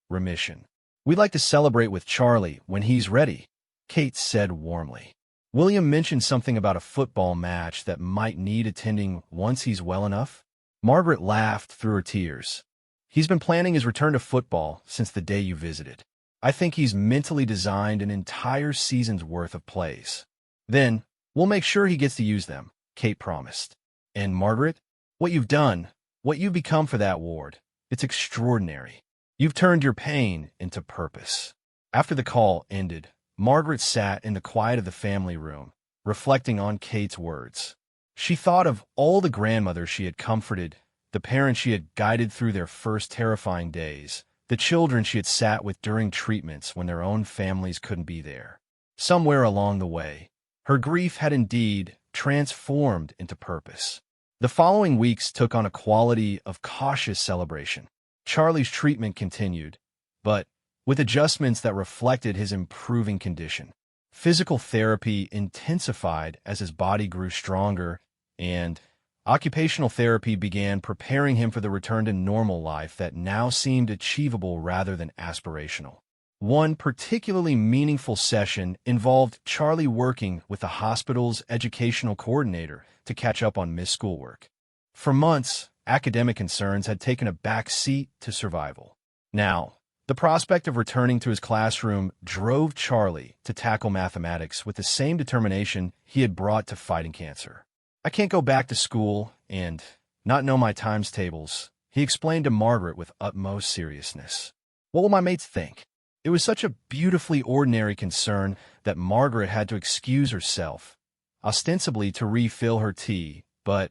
remission. "We'd like to celebrate with Charlie when he's ready," Kate said warmly. "William mentioned something about a football match that might need attending once he's well enough." Margaret laughed through her tears. "He's been planning his return to football since the day you visited. I think he's mentally designed an entire season's worth of plays. Then, we'll make sure he gets to use them," Kate promised. "And Margaret, What you've done, what you've become for that ward, it's extraordinary. You've turned your pain into purpose." After the call ended, Margaret sat in the quiet of the family room, reflecting on Kate's words. She thought of all the grandmothers she had comforted, the parents she had guided through their first terrifying days, the children she had sat with during treatments when their own families couldn't be there. Somewhere along the way, her grief had indeed transformed into purpose. The following weeks took on a quality of cautious celebration. Charlie's treatment continued, but with adjustments that reflected his improving condition. Physical therapy intensified as his body grew stronger, and occupational therapy began preparing him for the return to normal life that now seemed achievable rather than aspirational. One particularly meaningful session involved Charlie working with the hospital's educational coordinator to catch up on missed schoolwork. For months, academic concerns had taken a back seat to survival. Now, the prospect of returning to his classroom drove Charlie to tackle mathematics with the same determination he had brought to fighting cancer. "I can't go back to school and not know my times tables," he explained to Margaret with utmost seriousness. "What will my mates think?" It was such a beautifully ordinary concern that Margaret had to excuse herself, ostensibly to refill her tea, but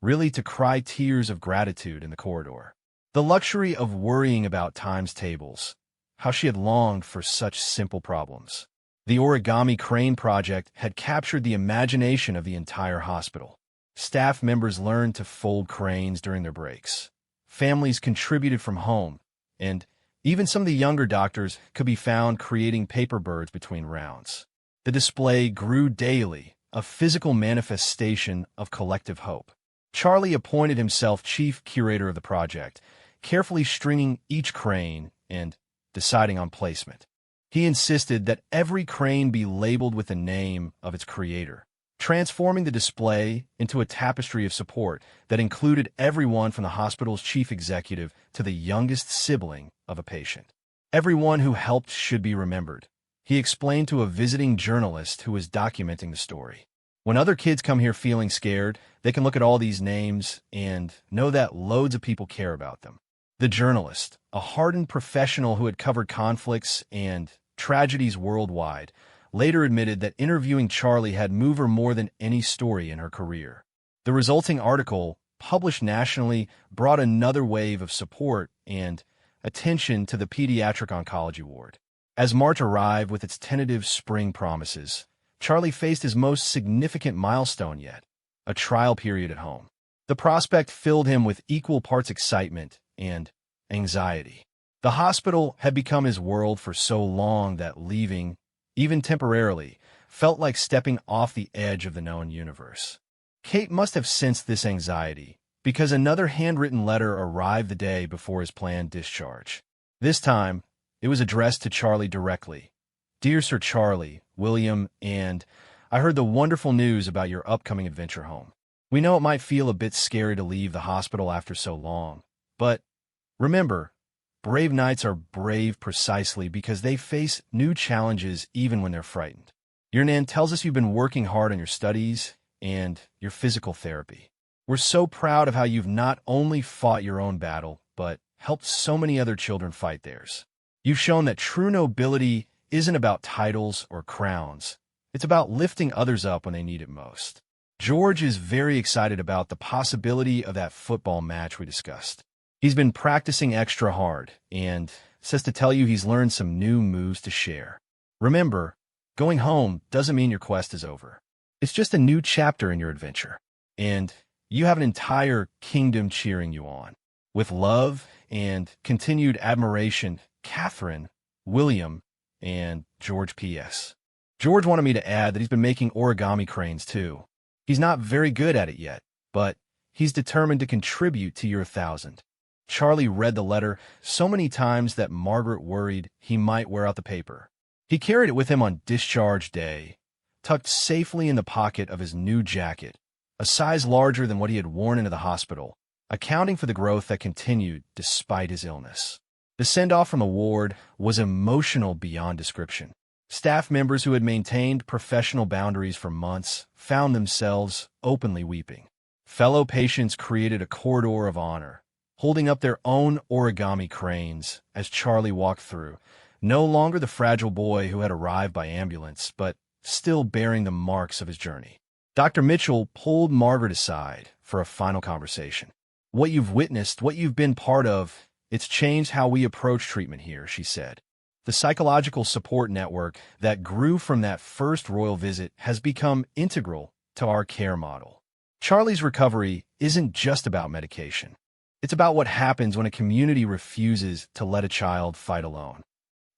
really to cry tears of gratitude in the corridor. The luxury of worrying about times tables, how she had longed for such simple problems. The origami crane project had captured the imagination of the entire hospital. Staff members learned to fold cranes during their breaks. Families contributed from home, and even some of the younger doctors could be found creating paper birds between rounds. The display grew daily, a physical manifestation of collective hope. Charlie appointed himself chief curator of the project, carefully stringing each crane and deciding on placement. He insisted that every crane be labeled with the name of its creator, transforming the display into a tapestry of support that included everyone from the hospital's chief executive to the youngest sibling of a patient. "Everyone who helped should be remembered," he explained to a visiting journalist who was documenting the story. "When other kids come here feeling scared, they can look at all these names and know that loads of people care about them." The journalist, a hardened professional who had covered conflicts and tragedies worldwide, later admitted that interviewing Charlie had moved her more than any story in her career. The resulting article, published nationally, brought another wave of support and attention to the pediatric oncology ward. As March arrived with its tentative spring promises, Charlie faced his most significant milestone yet, a trial period at home. The prospect filled him with equal parts excitement and anxiety. The hospital had become his world for so long that leaving, even temporarily, felt like stepping off the edge of the known universe. Kate must have sensed this anxiety, because another handwritten letter arrived the day before his planned discharge. This time, it was addressed to Charlie directly. "Dear Sir Charlie, William, and I heard the wonderful news about your upcoming adventure home. We know it might feel a bit scary to leave the hospital after so long, but remember, brave knights are brave precisely because they face new challenges even when they're frightened. Your Nan tells us you've been working hard on your studies and your physical therapy. We're so proud of how you've not only fought your own battle, but helped so many other children fight theirs. You've shown that true nobility isn't about titles or crowns. It's about lifting others up when they need it most. George is very excited about the possibility of that football match we discussed. He's been practicing extra hard and says to tell you he's learned some new moves to share. Remember, going home doesn't mean your quest is over. It's just a new chapter in your adventure, and you have an entire kingdom cheering you on. With love and continued admiration, Catherine, William, and George P.S." George wanted me to add that he's been making origami cranes too. He's not very good at it yet, but he's determined to contribute to your 1,000. Charlie read the letter so many times that Margaret worried he might wear out the paper. He carried it with him on discharge day, tucked safely in the pocket of his new jacket, a size larger than what he had worn into the hospital, accounting for the growth that continued despite his illness. The send-off from the ward was emotional beyond description. Staff members who had maintained professional boundaries for months found themselves openly weeping. Fellow patients created a corridor of honor, holding up their own origami cranes as Charlie walked through, no longer the fragile boy who had arrived by ambulance, but still bearing the marks of his journey. Dr. Mitchell pulled Margaret aside for a final conversation. "What you've witnessed, what you've been part of, it's changed how we approach treatment here," she said. "The psychological support network that grew from that first royal visit has become integral to our care model. Charlie's recovery isn't just about medication. It's about what happens when a community refuses to let a child fight alone."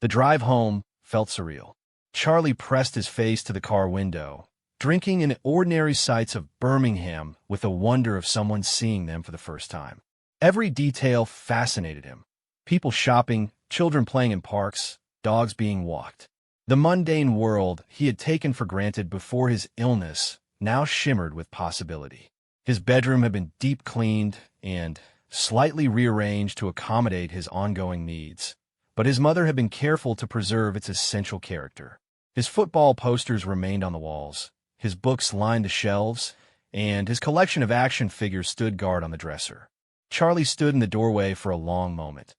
The drive home felt surreal. Charlie pressed his face to the car window, drinking in ordinary sights of Birmingham with the wonder of someone seeing them for the first time. Every detail fascinated him. People shopping, children playing in parks, dogs being walked. The mundane world he had taken for granted before his illness now shimmered with possibility. His bedroom had been deep cleaned and slightly rearranged to accommodate his ongoing needs, but his mother had been careful to preserve its essential character. His football posters remained on the walls, his books lined the shelves, and his collection of action figures stood guard on the dresser. Charlie stood in the doorway for a long moment,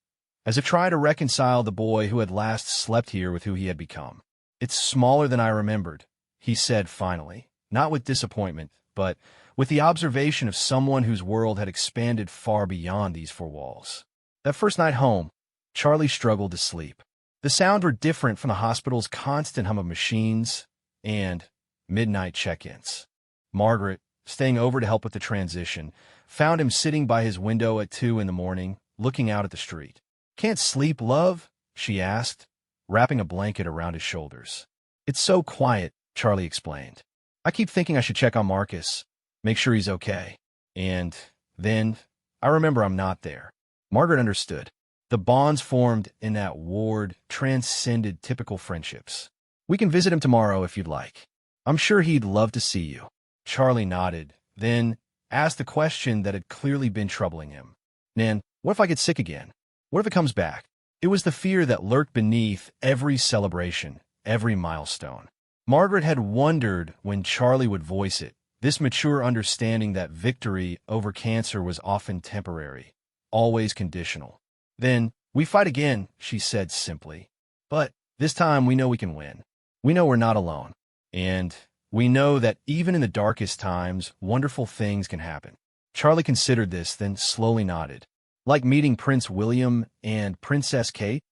as if trying to reconcile the boy who had last slept here with who he had become. "It's smaller than I remembered," he said finally, not with disappointment, but with the observation of someone whose world had expanded far beyond these four walls. That first night home, Charlie struggled to sleep. The sounds were different from the hospital's constant hum of machines and midnight check-ins. Margaret, staying over to help with the transition, found him sitting by his window at 2 in the morning, looking out at the street. "Can't sleep, love?" she asked, wrapping a blanket around his shoulders. "It's so quiet," Charlie explained. "I keep thinking I should check on Marcus, make sure he's okay. And then I remember I'm not there." Margaret understood. The bonds formed in that ward transcended typical friendships. "We can visit him tomorrow if you'd like. I'm sure he'd love to see you." Charlie nodded, then asked the question that had clearly been troubling him. "Nan, what if I get sick again? What if it comes back?" It was the fear that lurked beneath every celebration, every milestone. Margaret had wondered when Charlie would voice it, this mature understanding that victory over cancer was often temporary, always conditional. "Then we fight again," she said simply. "But this time we know we can win. We know we're not alone. And we know that even in the darkest times, wonderful things can happen." Charlie considered this, then slowly nodded. "Like meeting Prince William and Princess Kate?"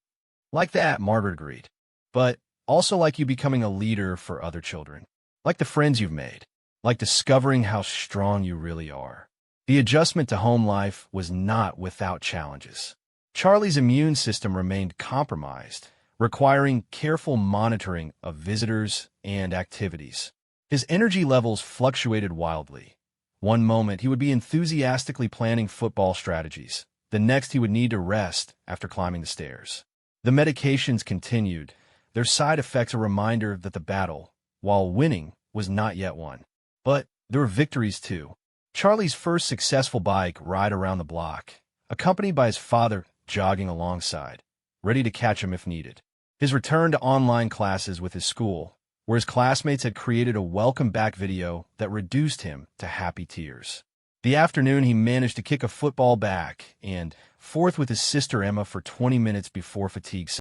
"Like that," Margaret agreed. "But also like you becoming a leader for other children. Like the friends you've made. Like discovering how strong you really are." The adjustment to home life was not without challenges. Charlie's immune system remained compromised, requiring careful monitoring of visitors and activities. His energy levels fluctuated wildly. One moment he would be enthusiastically planning football strategies. The next he would need to rest after climbing the stairs. The medications continued, their side effects a reminder that the battle, while winning, was not yet won. But there were victories too. Charlie's first successful bike ride around the block, accompanied by his father jogging alongside, ready to catch him if needed. His return to online classes with his school, where his classmates had created a welcome-back video that reduced him to happy tears. The afternoon he managed to kick a football back and forth with his sister Emma for 20 minutes before fatigue set.